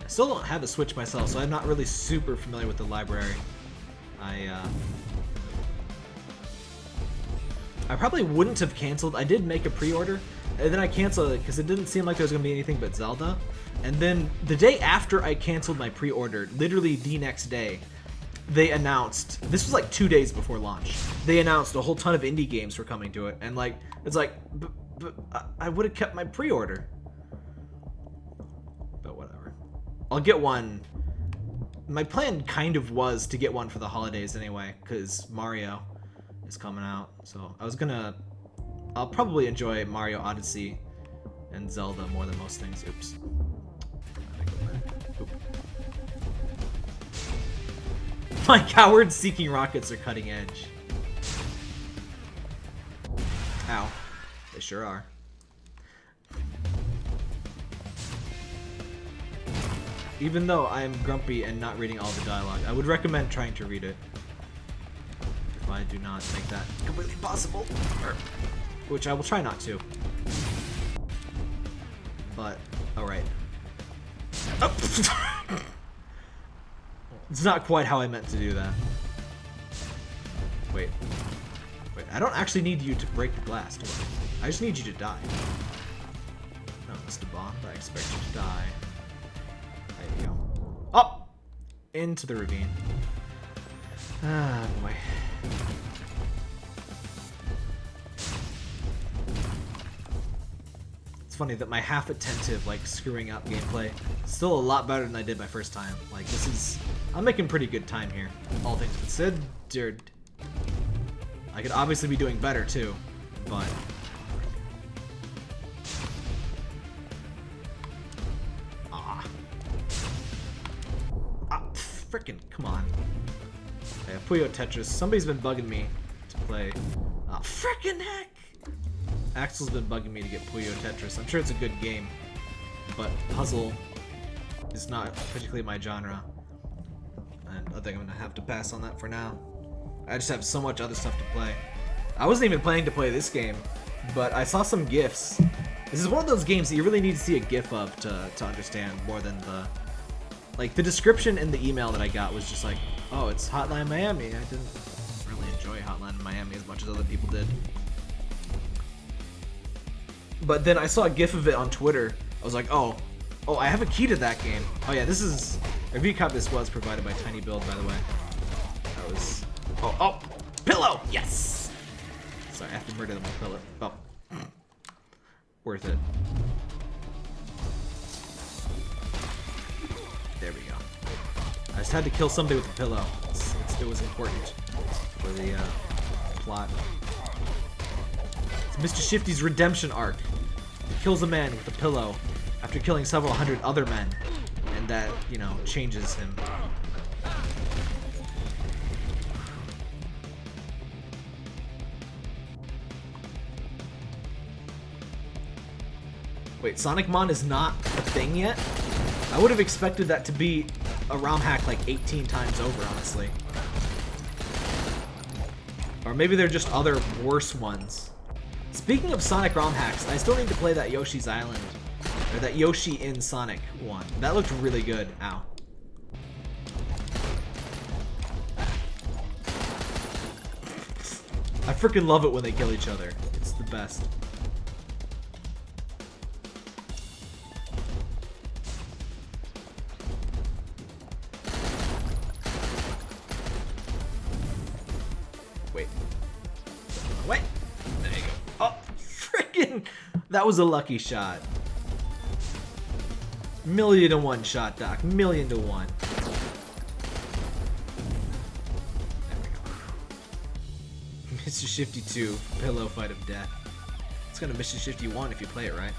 Speaker 1: I still don't have a Switch myself, so I'm not really super familiar with the library. I probably wouldn't have canceled. I did make a pre-order, and then I canceled it because it didn't seem like there was going to be anything but Zelda. And then the day after I canceled my pre-order, literally the next day, they announced, this was like 2 days before launch, they announced a whole ton of indie games were coming to it, and like, it's like, but I would have kept my pre-order. But whatever. I'll get one. My plan kind of was to get one for the holidays anyway, because Mario is coming out, so I'll probably enjoy Mario Odyssey and Zelda more than most things. Oops. My coward-seeking rockets are cutting edge. Ow. They sure are. Even though I am grumpy and not reading all the dialogue, I would recommend trying to read it. If I do not make that completely possible. Which I will try not to. But, alright. Oh. It's not quite how I meant to do that. Wait, I don't actually need you to break the glass, do I? I just need you to die. No, Mr. Bond, I expect you to die. There you go. Up! Into the ravine. Ah, boy. It's funny that my half-attentive, like, screwing up gameplay is still a lot better than I did my first time. Like, I'm making pretty good time here, all things considered. I could obviously be doing better, too, but... Frickin', come on. Yeah, Puyo Tetris. Somebody's been bugging me to play. Oh, frickin' heck! Axel's been bugging me to get Puyo Tetris. I'm sure it's a good game, but puzzle is not particularly my genre. And I think I'm gonna have to pass on that for now. I just have so much other stuff to play. I wasn't even planning to play this game, but I saw some GIFs. This is one of those games that you really need to see a GIF of to understand more than the... Like, the description in the email that I got was just like, oh, it's Hotline Miami. I didn't really enjoy Hotline Miami as much as other people did. But then I saw a GIF of it on Twitter. I was like, oh, I have a key to that game. Oh yeah, this is... A review copy of this was provided by Tiny Build, by the way. That was... Oh, pillow! Yes! Sorry, I have to murder them with pillow. Oh. Worth it. There we go. I just had to kill somebody with a pillow. It was important for the plot. It's Mr. Shifty's redemption arc. He kills a man with a pillow after killing several hundred other men. And that, you know, changes him. Wait, Sonicmon is not a thing yet? I would have expected that to be a ROM hack like 18 times over, honestly. Or maybe they're just other worse ones. Speaking of Sonic ROM hacks, I still need to play that Yoshi's Island. Or that Yoshi in Sonic one. That looked really good. Ow. I freaking love it when they kill each other. It's the best. Wait. Wait. There you go. Oh, freaking. That was a lucky shot. 1,000,000 to 1 shot, Doc. 1,000,000 to 1. There we go. Mr. Shifty 2, Pillow Fight of Death. It's gonna Mr. Shifty 1 if you play it right.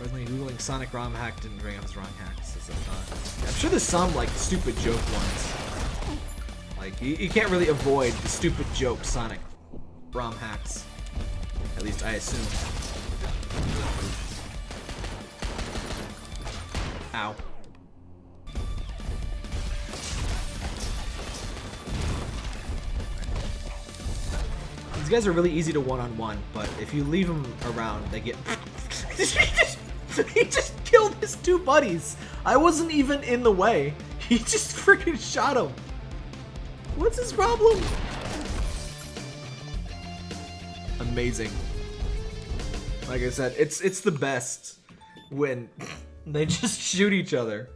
Speaker 1: Originally Googling Sonic ROM hack didn't bring up his wrong hacks, as I thought. I'm sure there's some like stupid joke ones. Like you can't really avoid the stupid joke Sonic ROM hacks. At least I assume. Ow. These guys are really easy to one-on-one, but if you leave them around, they get... he just killed his 2 buddies! I wasn't even in the way. He just freaking shot him. What's his problem? Amazing. Like I said, it's the best when... they just shoot each other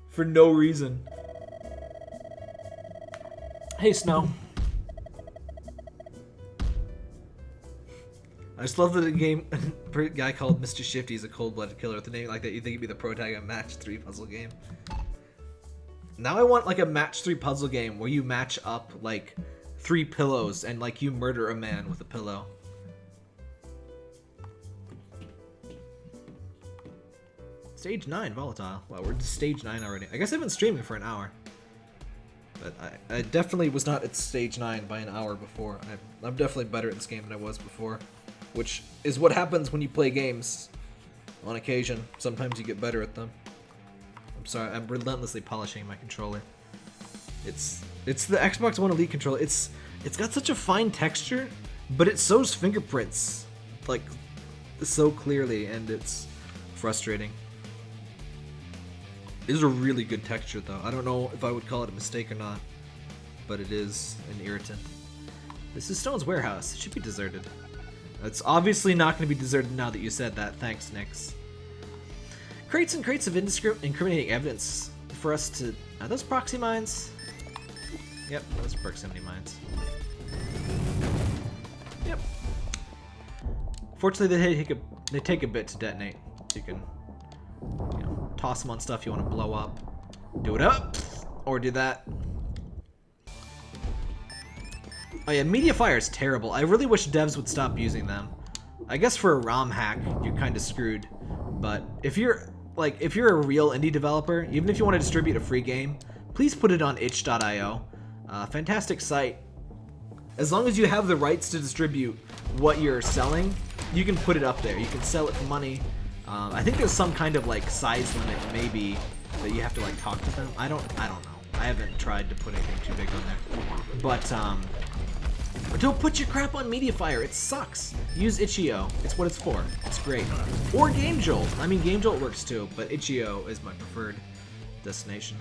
Speaker 1: for no reason. Hey, Snow. I just love that a game a guy called Mr. Shifty is a cold-blooded killer. With a name like that, you think he'd be the protagonist of a match 3 puzzle game. Now I want like a match 3 puzzle game where you match up like 3 pillows and like you murder a man with a pillow. Stage 9, volatile. Wow, we're to stage 9 already. I guess I've been streaming for an hour. But I definitely was not at stage 9 by an hour before. I'm definitely better at this game than I was before. Which is what happens when you play games. On occasion. Sometimes you get better at them. I'm sorry, I'm relentlessly polishing my controller. It's the Xbox One Elite controller. It's got such a fine texture, but it shows fingerprints like so clearly, and it's frustrating. It is a really good texture, though. I don't know if I would call it a mistake or not, but it is an irritant. This is Stone's warehouse. It should be deserted. It's obviously not going to be deserted now that you said that. Thanks, Nix. Crates and crates of incriminating evidence for us to... Are those proxy mines? Yep, those are proximity mines. Yep. Fortunately, they take a bit to detonate. So you can... You know, toss them on stuff you want to blow up. Do it up! Or do that. Oh yeah, Media Fire is terrible. I really wish devs would stop using them. I guess for a ROM hack, you're kind of screwed. But if you're a real indie developer, even if you want to distribute a free game, please put it on itch.io. Fantastic site. As long as you have the rights to distribute what you're selling, you can put it up there. You can sell it for money. I think there's some kind of like size limit, maybe, that you have to like talk to them. I don't know. I haven't tried to put anything too big on there. But don't put your crap on MediaFire. It sucks. Use itch.io. It's what it's for. It's great. Or GameJolt. I mean, GameJolt works too, but itch.io is my preferred destination.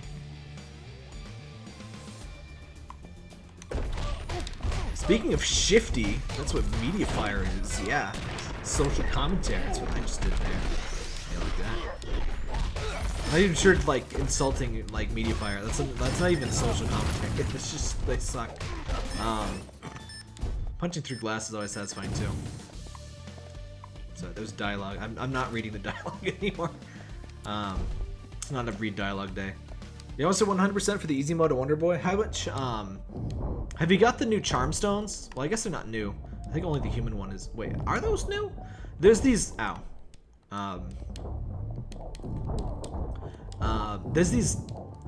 Speaker 1: Speaking of Shifty, that's what MediaFire is. Yeah. Social commentary. That's what I just did there. Yeah, look at that. I'm not even sure, like, insulting, like, MediaFire. That's not even social commentary. It's just, they suck. Punching through glass is always satisfying, too. So, there's dialogue. I'm not reading the dialogue anymore. It's not a read dialogue day. You also 100% for the easy mode of Wonder Boy. How much, have you got the new Charm Stones? Well, I guess they're not new. I think only the human one is... Wait, are those new? There's these... Ow. There's these...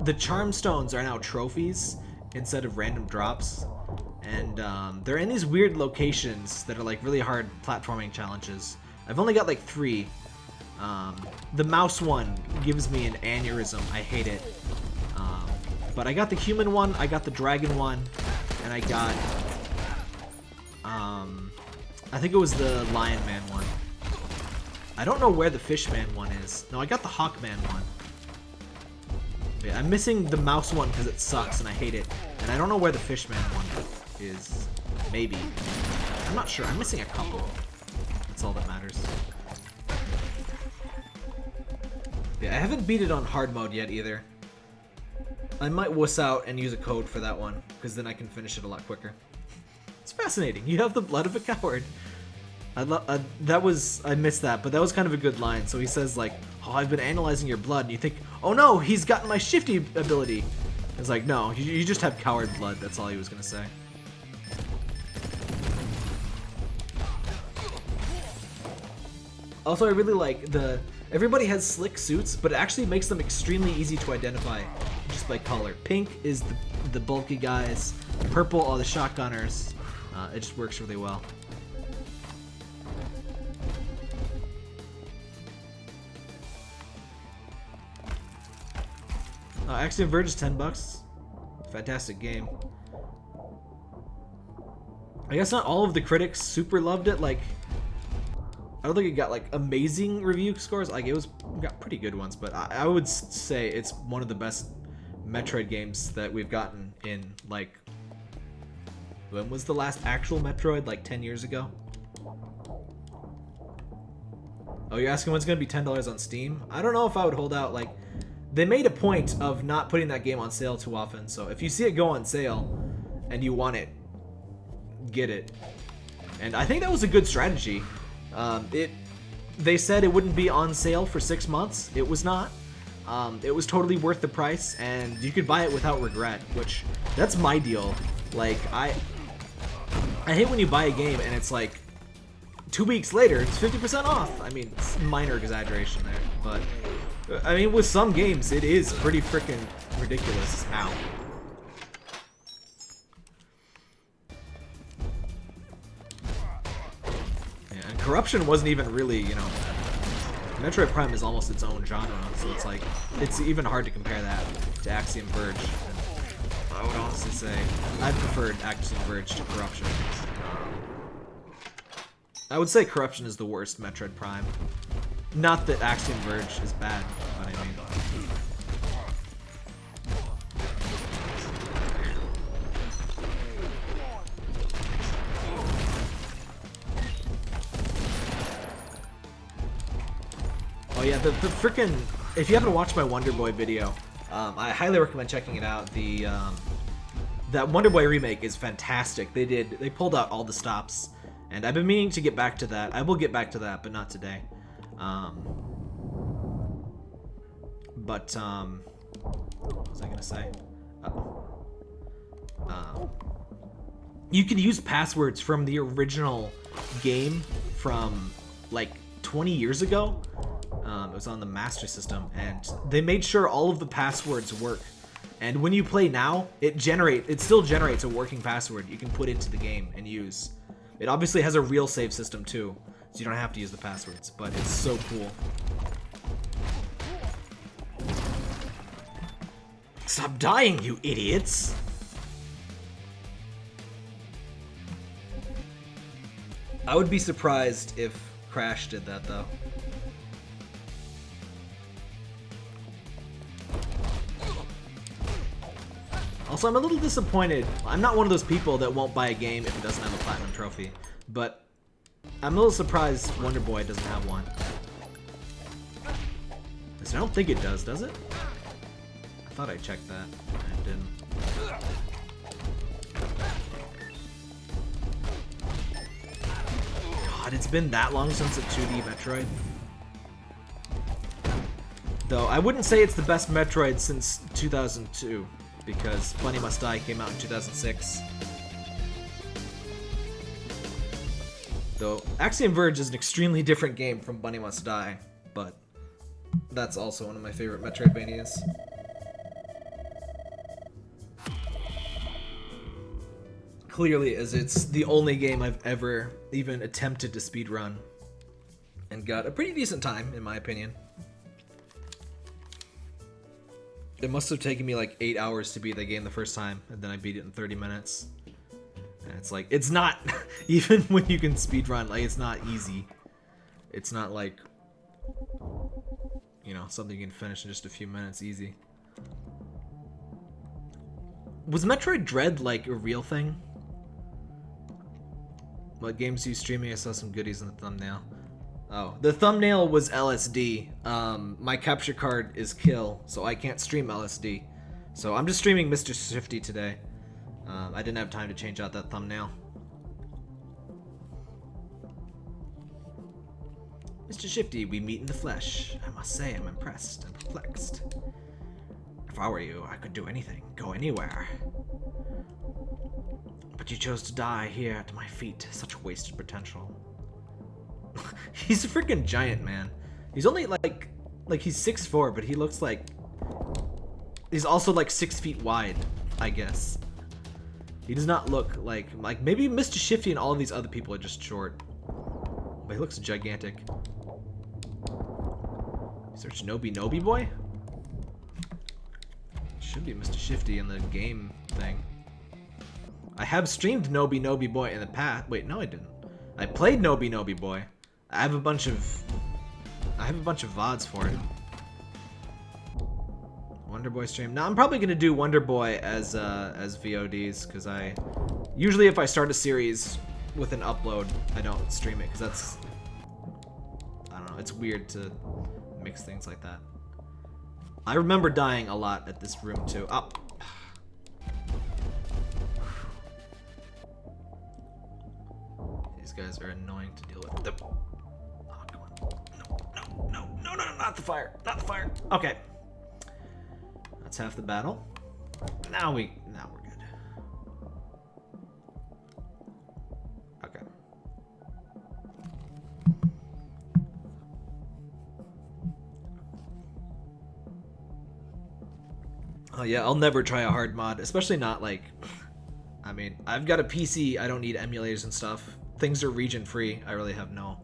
Speaker 1: The Charm Stones are now trophies instead of random drops. And they're in these weird locations that are like really hard platforming challenges. I've only got like 3. The mouse one gives me an aneurysm. I hate it. But I got the human one, I got the dragon one, and I got, I think it was the lion man one. I don't know where the fish man one is. No, I got the hawk man one. Yeah, I'm missing the mouse one because it sucks and I hate it. And I don't know where the fish man one is. Maybe. I'm not sure. I'm missing a couple. That's all that matters. Yeah, I haven't beat it on hard mode yet either. I might wuss out and use a code for that one, because then I can finish it a lot quicker. It's fascinating. You have the blood of a coward. I missed that, but that was kind of a good line. So he says like, oh, I've been analyzing your blood, and you think, oh no, he's gotten my Shifty ability. It's like, no, you just have coward blood. That's all he was gonna say. Also, I really like everybody has slick suits, but it actually makes them extremely easy to identify just by color. Pink is the bulky guys, purple are the shotgunners. It just works really well. Axiom Verge is $10. Fantastic game. I guess not all of the critics super loved it. Like, I don't think it got like amazing review scores. Like it got pretty good ones, but I would say it's one of the best Metroid games that we've gotten in like, when was the last actual Metroid? Like 10 years ago? Oh, you're asking when it's gonna be $10 on Steam? I don't know if I would hold out. Like, they made a point of not putting that game on sale too often. So if you see it go on sale and you want it, get it. And I think that was a good strategy. They said it wouldn't be on sale for 6 months. It was not. It was totally worth the price, and you could buy it without regret, which, that's my deal. Like, I hate when you buy a game and it's like 2 weeks later it's 50% off. I mean, it's minor exaggeration there, but I mean, with some games it is pretty freaking ridiculous. Ow. Yeah, and Corruption wasn't even really, you know, Metroid Prime is almost its own genre, so it's like, it's even hard to compare that to Axiom Verge. And I would honestly say I preferred Axiom Verge to Corruption. I would say Corruption is the worst Metroid Prime. Not that Axiom Verge is bad, but I mean. Oh yeah, the frickin', if you haven't watched my Wonder Boy video, I highly recommend checking it out. That Wonder Boy remake is fantastic. They pulled out all the stops, and I've been meaning to get back to that. I will get back to that, but not today. What was I gonna say? You could use passwords from the original game from like 20 years ago. It was on the Master System, and they made sure all of the passwords work. And when you play now, it still generates a working password you can put into the game and use. It obviously has a real save system too, so you don't have to use the passwords, but it's so cool. Stop dying, you idiots! I would be surprised if Crash did that though. Also, I'm a little disappointed. I'm not one of those people that won't buy a game if it doesn't have a platinum trophy, but I'm a little surprised Wonder Boy doesn't have one. I don't think it does it? I thought I checked that. I didn't. God, it's been that long since a 2D Metroid. Though, I wouldn't say it's the best Metroid since 2002. Because Bunny Must Die came out in 2006. Though, Axiom Verge is an extremely different game from Bunny Must Die, but that's also one of my favorite Metroidvanias. Clearly, as it's the only game I've ever even attempted to speedrun. and got a pretty decent time, in my opinion. It must have taken me like 8 hours to beat the game the first time, and then I beat it in 30 minutes. And it's like, it's not, even when you can speedrun, like, it's not easy. It's not like, you know, something you can finish in just a few minutes easy. Was Metroid Dread like a real thing? What games are you streaming? I saw some goodies in the thumbnail. Oh, the thumbnail was LSD. My capture card is kill, so I can't stream LSD. So I'm just streaming Mr. Shifty today. I didn't have time to change out that thumbnail. Mr. Shifty, we meet in the flesh. I must say I'm impressed and perplexed. If I were you, I could do anything, go anywhere. But you chose to die here at my feet. Such wasted potential. He's a freaking giant, man. He's only like he's 6'4", but he looks like he's also like 6 feet wide, I guess. He does not look like maybe Mr. Shifty and all of these other people are just short. But he looks gigantic. Search Nobi Boy? Should be Mr. Shifty in the game thing. I have streamed Nobi Boy in the past. Wait, no I didn't. I played Nobi Boy. I have a bunch of VODs for it. Wonder Boy stream. Now I'm probably gonna do Wonder Boy as VODs, because I usually, if I start a series with an upload, I don't stream it, because that's, I don't know, it's weird to mix things like that. I remember dying a lot at this room too. Oh. These guys are annoying to deal with. Oh, come on. No, not the fire. Not the fire. Okay. That's half the battle. Now we're good. Okay. Oh yeah, I'll never try a hard mod, especially not like, I mean, I've got a PC, I don't need emulators and stuff. Things are region free, I really have no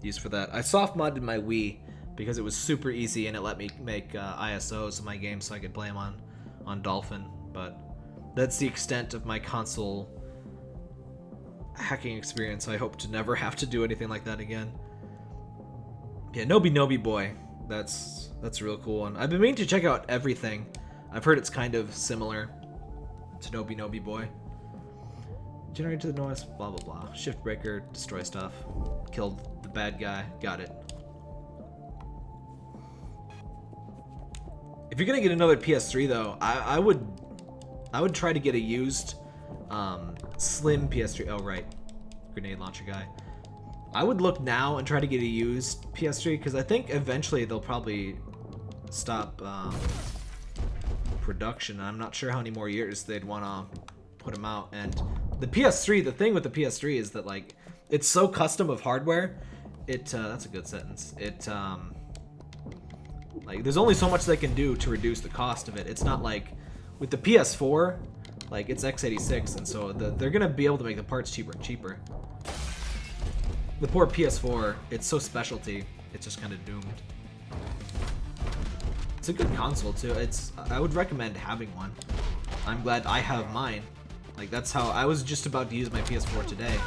Speaker 1: use for that. I soft modded my Wii because it was super easy and it let me make ISOs of my game so I could play them on Dolphin, but that's the extent of my console hacking experience. I hope to never have to do anything like that again. Yeah, Nobi Boy, that's a real cool one. I've been meaning to check out everything. I've heard it's kind of similar to Nobi Boy. Generate to the noise, blah blah blah. Shift breaker, destroy stuff. Killed the bad guy, got it. If you're gonna get another PS3 though, I would try to get a used slim PS3. Oh right, grenade launcher guy. I would look now and try to get a used PS3 because I think eventually they'll probably stop production. I'm not sure how many more years they'd want to put them out. And the PS3, the thing with the PS3 is that like it's so custom of hardware. That's a good sentence. Like there's only so much they can do to reduce the cost of it. It's not like with the PS4, like it's x86, and so they're gonna be able to make the parts cheaper and cheaper. The poor PS4, it's so specialty, it's just kind of doomed. It's a good console too. I would recommend having one. I'm glad I have mine. Like that's how I was just about to use my PS4 today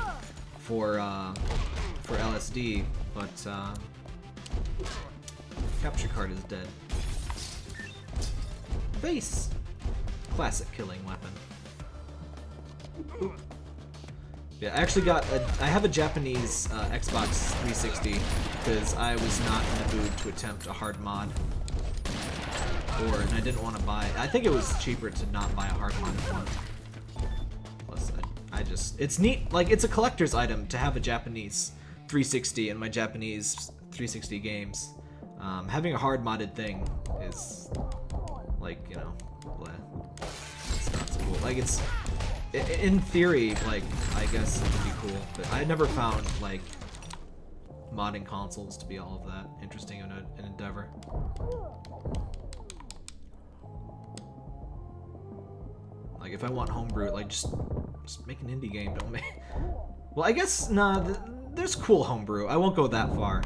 Speaker 1: for LSD, but capture card is dead. Face! Classic killing weapon. Ooh. Yeah, I actually I have a Japanese Xbox 360 because I was not in the mood to attempt a hard mod. And I didn't want to buy. I think it was cheaper to not buy a hard mod one. Plus, it's neat. Like, it's a collector's item to have a Japanese 360 in my Japanese 360 games. Having a hard modded thing is, like, you know, bleh. It's not so cool. Like, it's, in theory, like, I guess it would be cool, but I never found, like, modding consoles to be all of that interesting in an endeavor. Like, if I want homebrew, like, just make an indie game, don't make... Well, I guess, nah, there's cool homebrew. I won't go that far.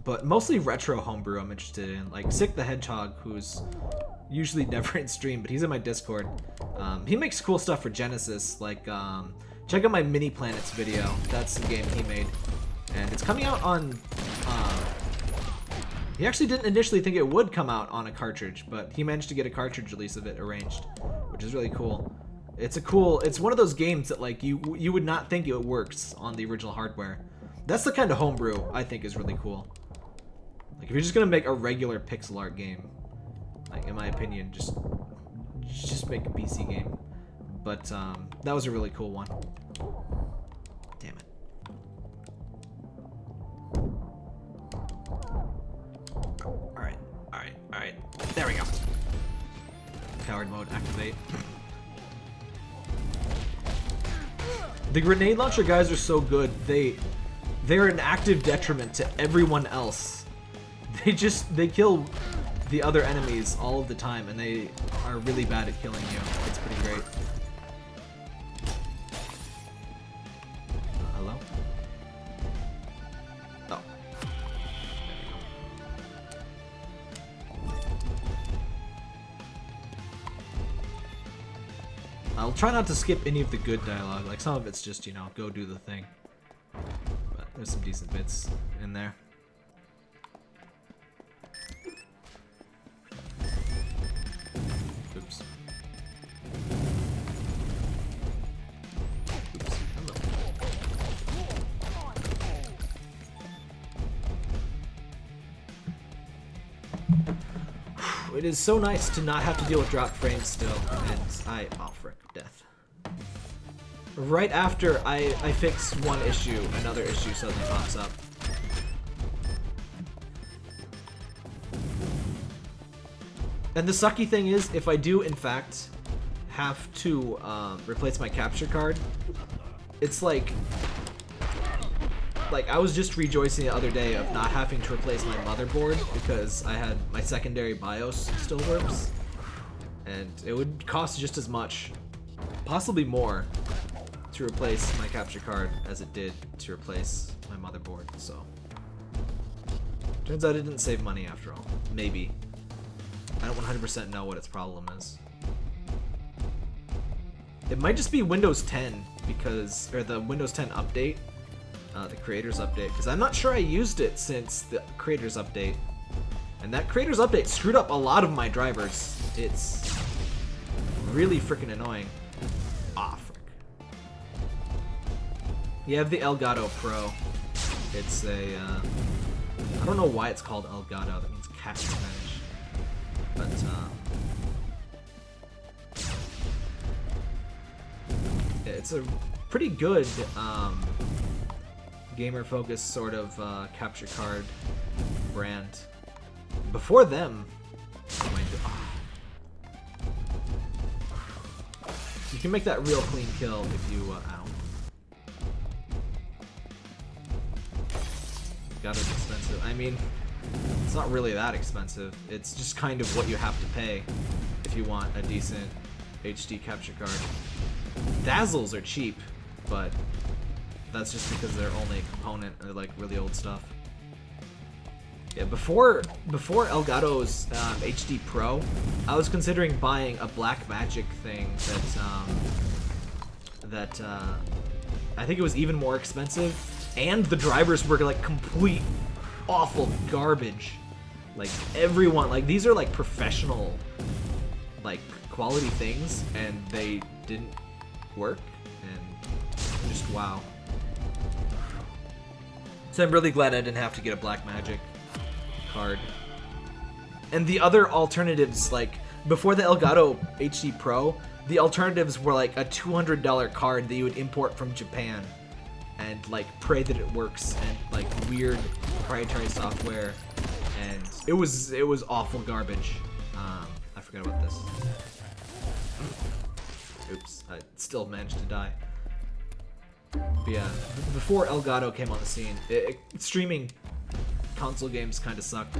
Speaker 1: But mostly retro homebrew I'm interested in. Like Sick the Hedgehog, who's usually never in stream, but he's in my Discord. He makes cool stuff for Genesis. Like, check out my Mini Planets video. That's the game he made. And it's coming out on... he actually didn't initially think it would come out on a cartridge, but he managed to get a cartridge release of it arranged, which is really cool. It's one of those games that like you would not think it works on the original hardware. That's the kind of homebrew I think is really cool. Like if you're just gonna make a regular pixel art game, like in my opinion, just make a PC game. But that was a really cool one. Damn it. Alright. There we go. Coward mode activate. The grenade launcher guys are so good. They're an active detriment to everyone else. They kill the other enemies all of the time, and they are really bad at killing you. It's pretty great. Hello? Oh. I'll try not to skip any of the good dialogue. Like some of it's just, you know, go do the thing. But there's some decent bits in there. Oops. Hello. It is so nice to not have to deal with dropped frames still, and oh frick, death. Right after I fix one issue, another issue suddenly pops up. And the sucky thing is, if I do in fact have to replace my capture card, it's like I was just rejoicing the other day of not having to replace my motherboard because I had my secondary BIOS still works, and it would cost just as much, possibly more, to replace my capture card as it did to replace my motherboard. So turns out it didn't save money after all. Maybe. I don't 100% know what its problem is. It might just be Windows 10 because, or the Windows 10 update. The creators update, because I'm not sure I used it since the creators update, and that creators update screwed up a lot of my drivers. It's really freaking annoying. Ah, frick. You have the Elgato Pro. It's a I don't know why it's called Elgato. That means cat in Spanish. But it's a pretty good gamer-focused sort of capture card brand. Before them, you can make that real clean kill if you, ow. God, it's expensive. I mean, it's not really that expensive. It's just kind of what you have to pay if you want a decent HD capture card. Dazzles are cheap, but that's just because they're only a component. They're like really old stuff. Yeah, before Elgato's HD Pro, I was considering buying a Black Magic thing that I think it was even more expensive, and the drivers were like complete awful garbage. Like everyone, like these are like professional, like quality things, and they didn't work, and just wow. So I'm really glad I didn't have to get a Black Magic card. And the other alternatives, like before the Elgato HD Pro, the alternatives were like a $200 card that you would import from Japan and like pray that it works, and like weird proprietary software, and it was awful garbage. I forgot about this. Oops, I still managed to die. But yeah, before Elgato came on the scene, streaming console games kind of sucked.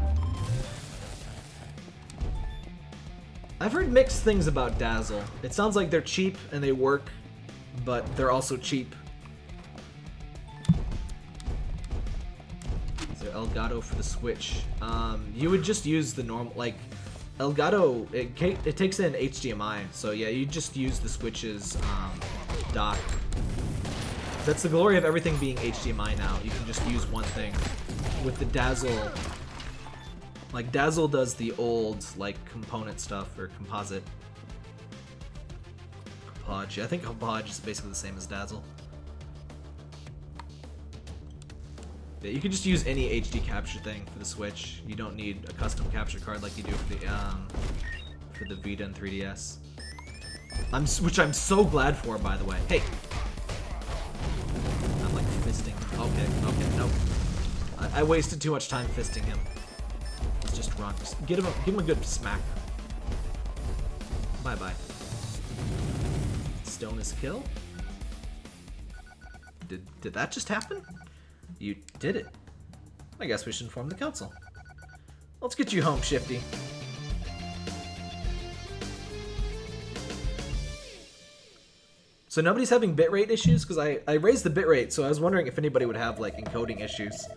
Speaker 1: I've heard mixed things about Dazzle. It sounds like they're cheap and they work, but they're also cheap. So Elgato for the Switch. You would just use the normal, like, Elgato, it takes in HDMI, so yeah, you just use the Switch's dock. That's the glory of everything being HDMI now. You can just use one thing. With the Dazzle, like Dazzle does the old like component stuff or composite. Compodge. I think Compodge is basically the same as Dazzle. Yeah, you can just use any HD capture thing for the Switch. You don't need a custom capture card like you do for the Vita and 3DS. Which I'm so glad for, by the way. Hey. I'm like fisting. Okay, nope. I wasted too much time fisting him. Let's just run. Just give him a good smack. Bye bye. Stone is kill. Did that just happen? You did it. I guess we should inform the council. Let's get you home, Shifty. So nobody's having bitrate issues? Because I raised the bitrate, so I was wondering if anybody would have like encoding issues.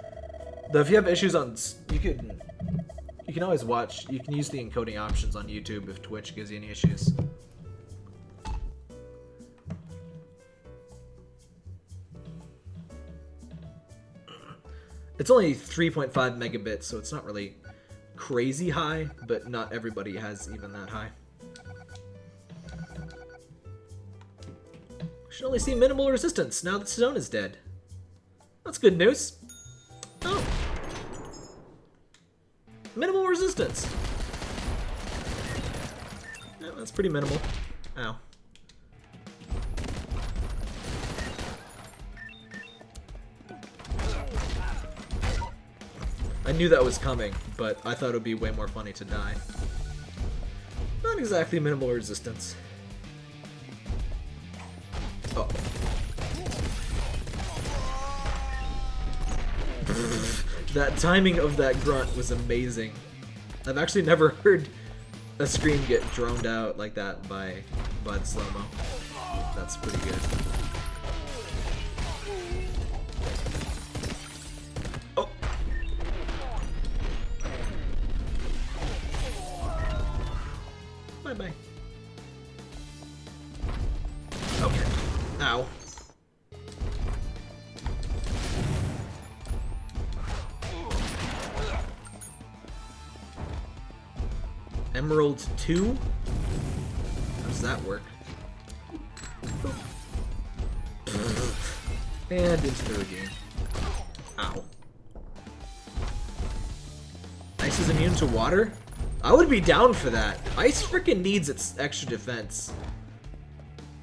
Speaker 1: Though if you have issues on, you can always watch. You can use the encoding options on YouTube if Twitch gives you any issues. It's only 3.5 megabits, so it's not really crazy high, but not everybody has even that high. Should only see minimal resistance now that Stone is dead. That's good news. Oh. Minimal resistance. Yeah, that's pretty minimal. Ow. I knew that was coming, but I thought it would be way more funny to die. Not exactly minimal resistance. Oh. That timing of that grunt was amazing. I've actually never heard a scream get droned out like that by the slow-mo. That's pretty good. Oh! Bye-bye. Okay. Ow. Emerald 2? How does that work? And into the game. Ow. Ice is immune to water? I would be down for that. Ice freaking needs its extra defense.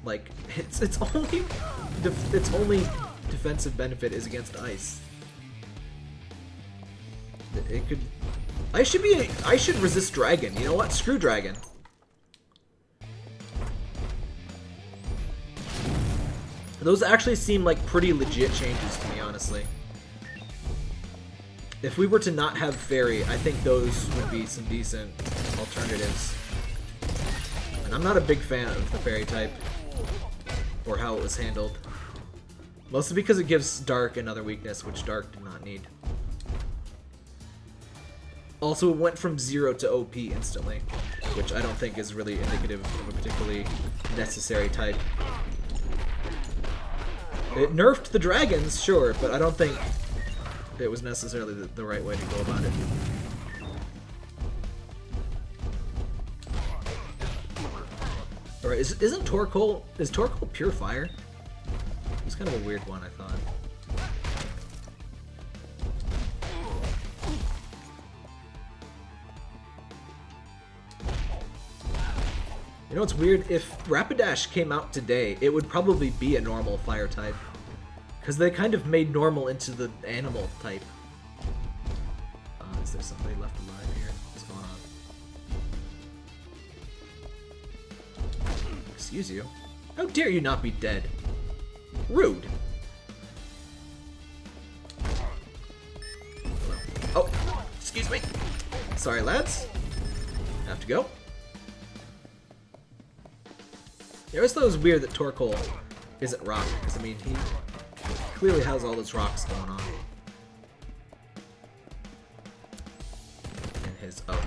Speaker 1: Like, its only defensive benefit is against ice. It could. I should resist dragon. You know what? Screw dragon. Those actually seem like pretty legit changes to me, honestly. If we were to not have fairy, I think those would be some decent alternatives. And I'm not a big fan of the fairy type or how it was handled. Mostly because it gives Dark another weakness, which Dark did not need. Also, it went from 0 to OP instantly, which I don't think is really indicative of a particularly necessary type. It nerfed the dragons, sure, but I don't think it was necessarily the right way to go about it. Alright, is Torkoal pure fire? It's kind of a weird one, I thought. You know what's weird? If Rapidash came out today, it would probably be a normal fire type. Because they kind of made normal into the animal type. Is there somebody left alive here? What's going on? Excuse you. How dare you not be dead? Rude. Oh, excuse me. Sorry, lads. Have to go. I always thought it was weird that Torkoal isn't rock, because I mean, he clearly has all those rocks going on. his... Oh.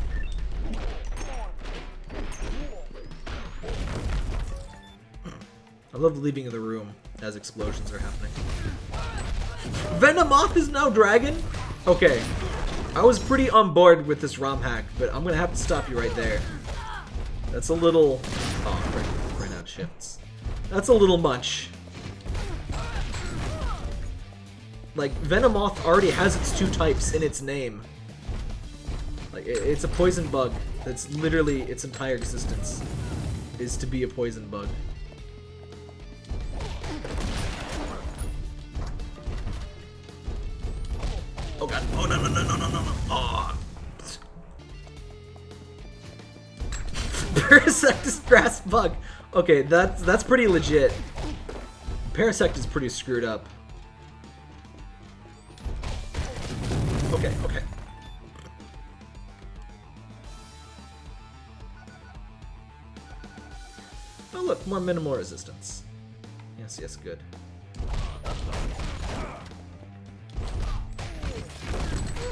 Speaker 1: I love leaving the room as explosions are happening. Venomoth is now dragon? Okay. I was pretty on board with this ROM hack, but I'm gonna have to stop you right there. That's a little... Oh, ran out of shifts. That's a little much. Like, Venomoth already has its 2 types in its name. Like, it's a poison bug. That's literally its entire existence, is to be a poison bug. Oh god. Oh no. Oh. Parasectus grass bug. Okay, that's pretty legit. Parasect is pretty screwed up. Okay. Oh look, more minimal resistance. Yes, good.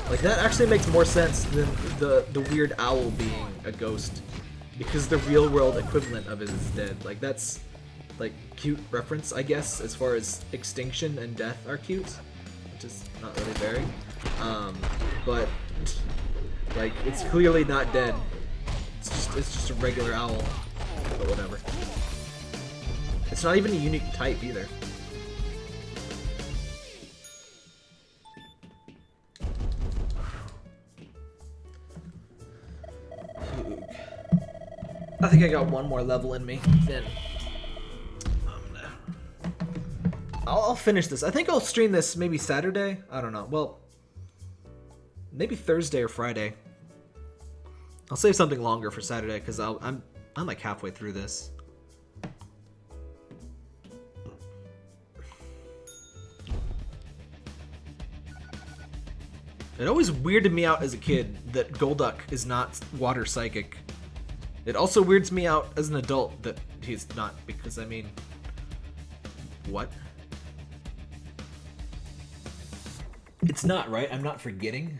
Speaker 1: Like, that actually makes more sense than the weird owl being a ghost, because the real world equivalent of it is dead. Like, that's like cute reference, I guess, as far as extinction and death are cute, which is not really very. But like, it's clearly not dead. It's just a regular owl, but whatever. It's not even a unique type either. I think I got one more level in me. Then I'll finish this. I think I'll stream this maybe Saturday. I don't know. Well, maybe Thursday or Friday. I'll save something longer for Saturday because I'm like halfway through this. It always weirded me out as a kid that Golduck is not water psychic. It also weirds me out as an adult that he's not, because, I mean, what? It's not, right? I'm not forgetting.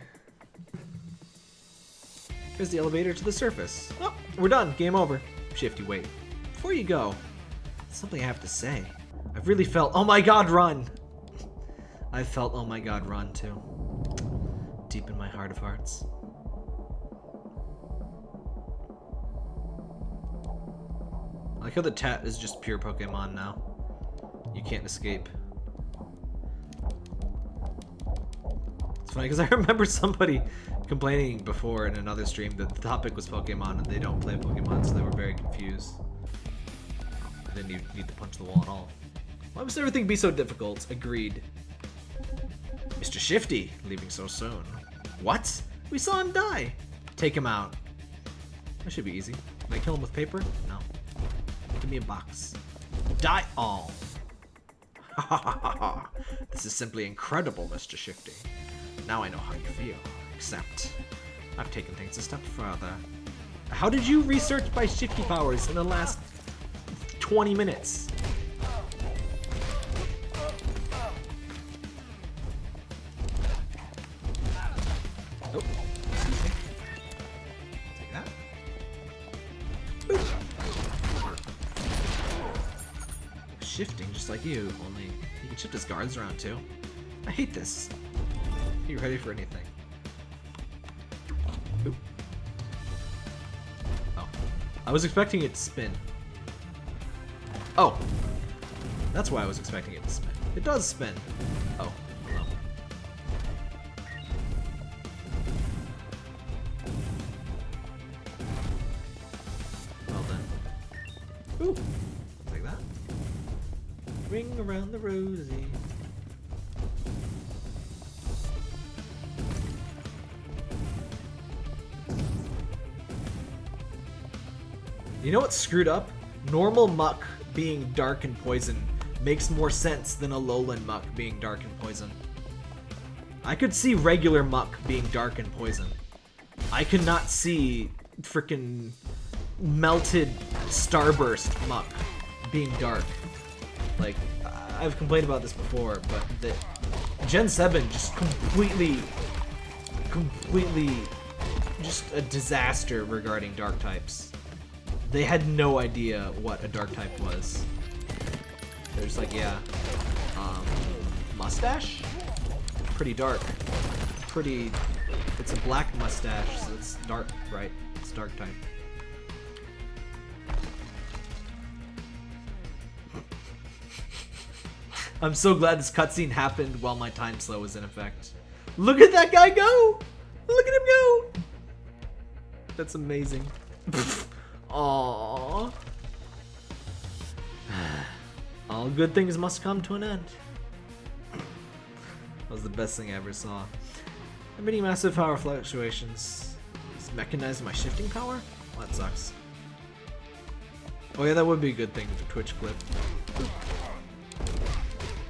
Speaker 1: Here's the elevator to the surface. Oh, we're done. Game over. Shifty, wait. Before you go, something I have to say. I've really felt, oh my god, run! I felt, oh my god, run, too. Deep in my heart of hearts. I like how the tat is just pure Pokemon now. You can't escape. It's funny because I remember somebody complaining before in another stream that the topic was Pokemon and they don't play Pokemon, so they were very confused. They didn't need to punch the wall at all. Why must everything be so difficult? Agreed. Mr. Shifty, leaving so soon. What? We saw him die. Take him out. That should be easy. Can I kill him with paper? No. Give me a box. Die all. Ha ha ha ha. This is simply incredible, Mr. Shifty. Now I know how you feel. Except, I've taken things a step further. How did you research my Shifty powers in the last 20 minutes? Oh, excuse me. Take that. Boop. Shifting just like you, only he can shift his guards around too. I hate this. Are you ready for anything? Oop. Oh. I was expecting it to spin. Oh. That's why I was expecting it to spin. It does spin. Oh. Well. Well then. Ooh. Like that. Ring around the rosy. You know what's screwed up? Normal muck being dark and poison makes more sense than a lowland muck being dark and poison. I could see regular muck being dark and poison. I could not see frickin' melted starburst muck being dark. Like, I've complained about this before, but the Gen 7 just completely just a disaster regarding dark types. They had no idea what a dark type was. There's like, yeah, mustache? Pretty dark. Pretty, it's a black mustache, so it's dark, right? It's dark type. I'm so glad this cutscene happened while my time slow was in effect. Look at that guy go! Look at him go! That's amazing. Aww. All good things must come to an end. That was the best thing I ever saw. I'm meeting massive power fluctuations. Is mechanized my shifting power? Well, that sucks. Oh yeah, that would be a good thing for Twitch clip.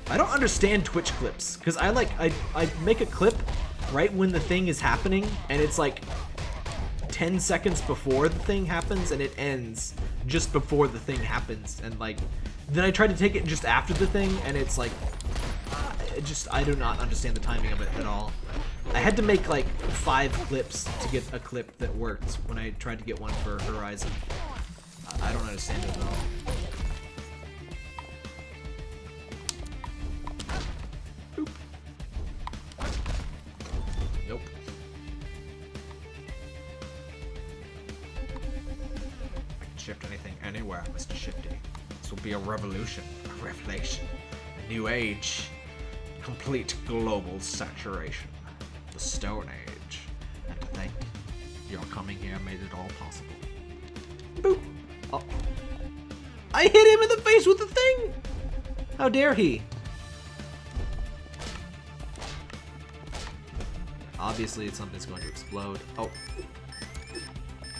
Speaker 1: I don't understand Twitch clips, because I make a clip right when the thing is happening, and it's like 10 seconds before the thing happens, and it ends just before the thing happens, and like, then I try to take it just after the thing, and it's like, I do not understand the timing of it at all. I had to make like 5 clips to get a clip that worked when I tried to get one for Horizon. I don't understand it at all. Boop. Nope. I can shift anything anywhere, Mr. Shifty. This will be a revolution, a revelation, a new age, complete global saturation, the Stone Age. And to think your coming here made it all possible. Boop. Oh. I hit him in the face with the thing! How dare he? Obviously, something's going to explode. Oh.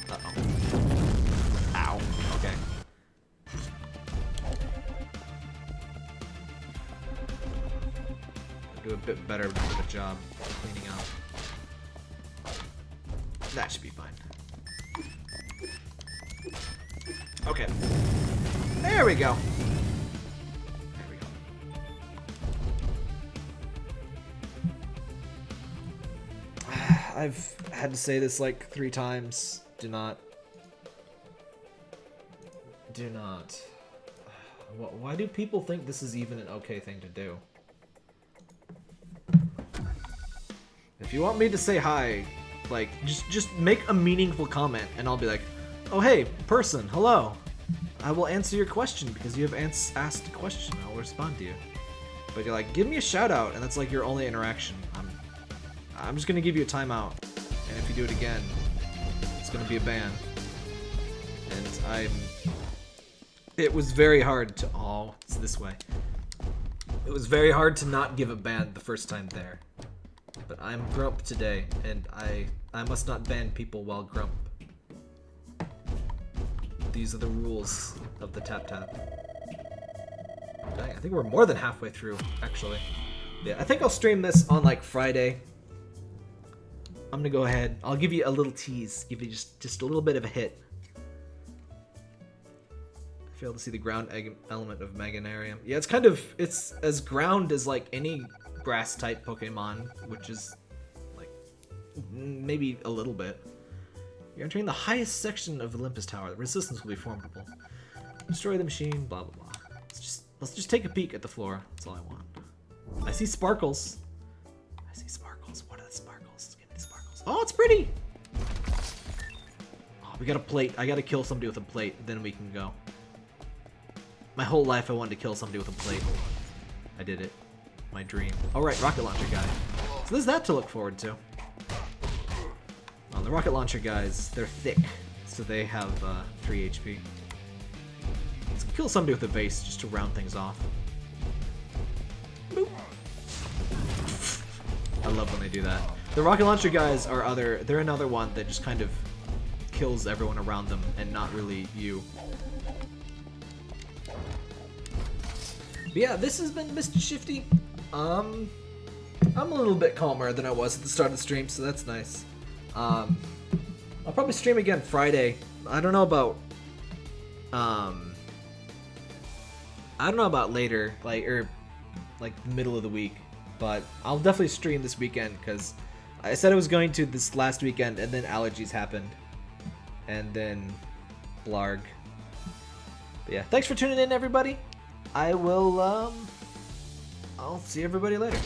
Speaker 1: Uh-oh. Ow. Okay. Do a bit better of a job cleaning up. That should be fine. Okay. There we go. There we go. I've had to say this like 3 times. Do not. Why do people think this is even an okay thing to do? If you want me to say hi, like, just make a meaningful comment, and I'll be like, oh hey, person, hello. I will answer your question because you have asked a question. I'll respond to you. But you're like, give me a shout out, and that's like your only interaction. I'm just gonna give you a timeout, and if you do it again, it's gonna be a ban. And it was very hard to, oh, it's this way. It was very hard to not give a ban the first time there. But I'm Grump today, and I must not ban people while Grump. These are the rules of the tap tap. Dang, I think we're more than halfway through, actually. Yeah, I think I'll stream this on like Friday. I'm gonna go ahead. I'll give you a little tease, give you just a little bit of a hit. I failed to see the ground element of Meganarium. Yeah, it's as ground as like any grass type Pokemon, which is like maybe a little bit. You're entering the highest section of Olympus Tower. The resistance will be formidable. Destroy the machine, blah blah blah. Let's just take a peek at the floor. That's all I want. I see sparkles. I see sparkles. What are the sparkles? Give me the sparkles. Oh, it's pretty! Oh, we got a plate. I gotta kill somebody with a plate, then we can go. My whole life I wanted to kill somebody with a plate. I did it. My dream. Alright, rocket launcher guy. So there's that to look forward to. The rocket launcher guys, they're thick, so they have 3 HP. Let's kill somebody with a base just to round things off. Boop. I love when they do that. The rocket launcher guys are they're another one that just kind of kills everyone around them and not really you. But yeah, this has been Mr. Shifty. I'm a little bit calmer than I was at the start of the stream, so that's nice. I'll probably stream again Friday. I don't know about later, like middle of the week, but I'll definitely stream this weekend because I said I was going to this last weekend, and then allergies happened. And then blarg. But yeah, thanks for tuning in, everybody. I'll see everybody later.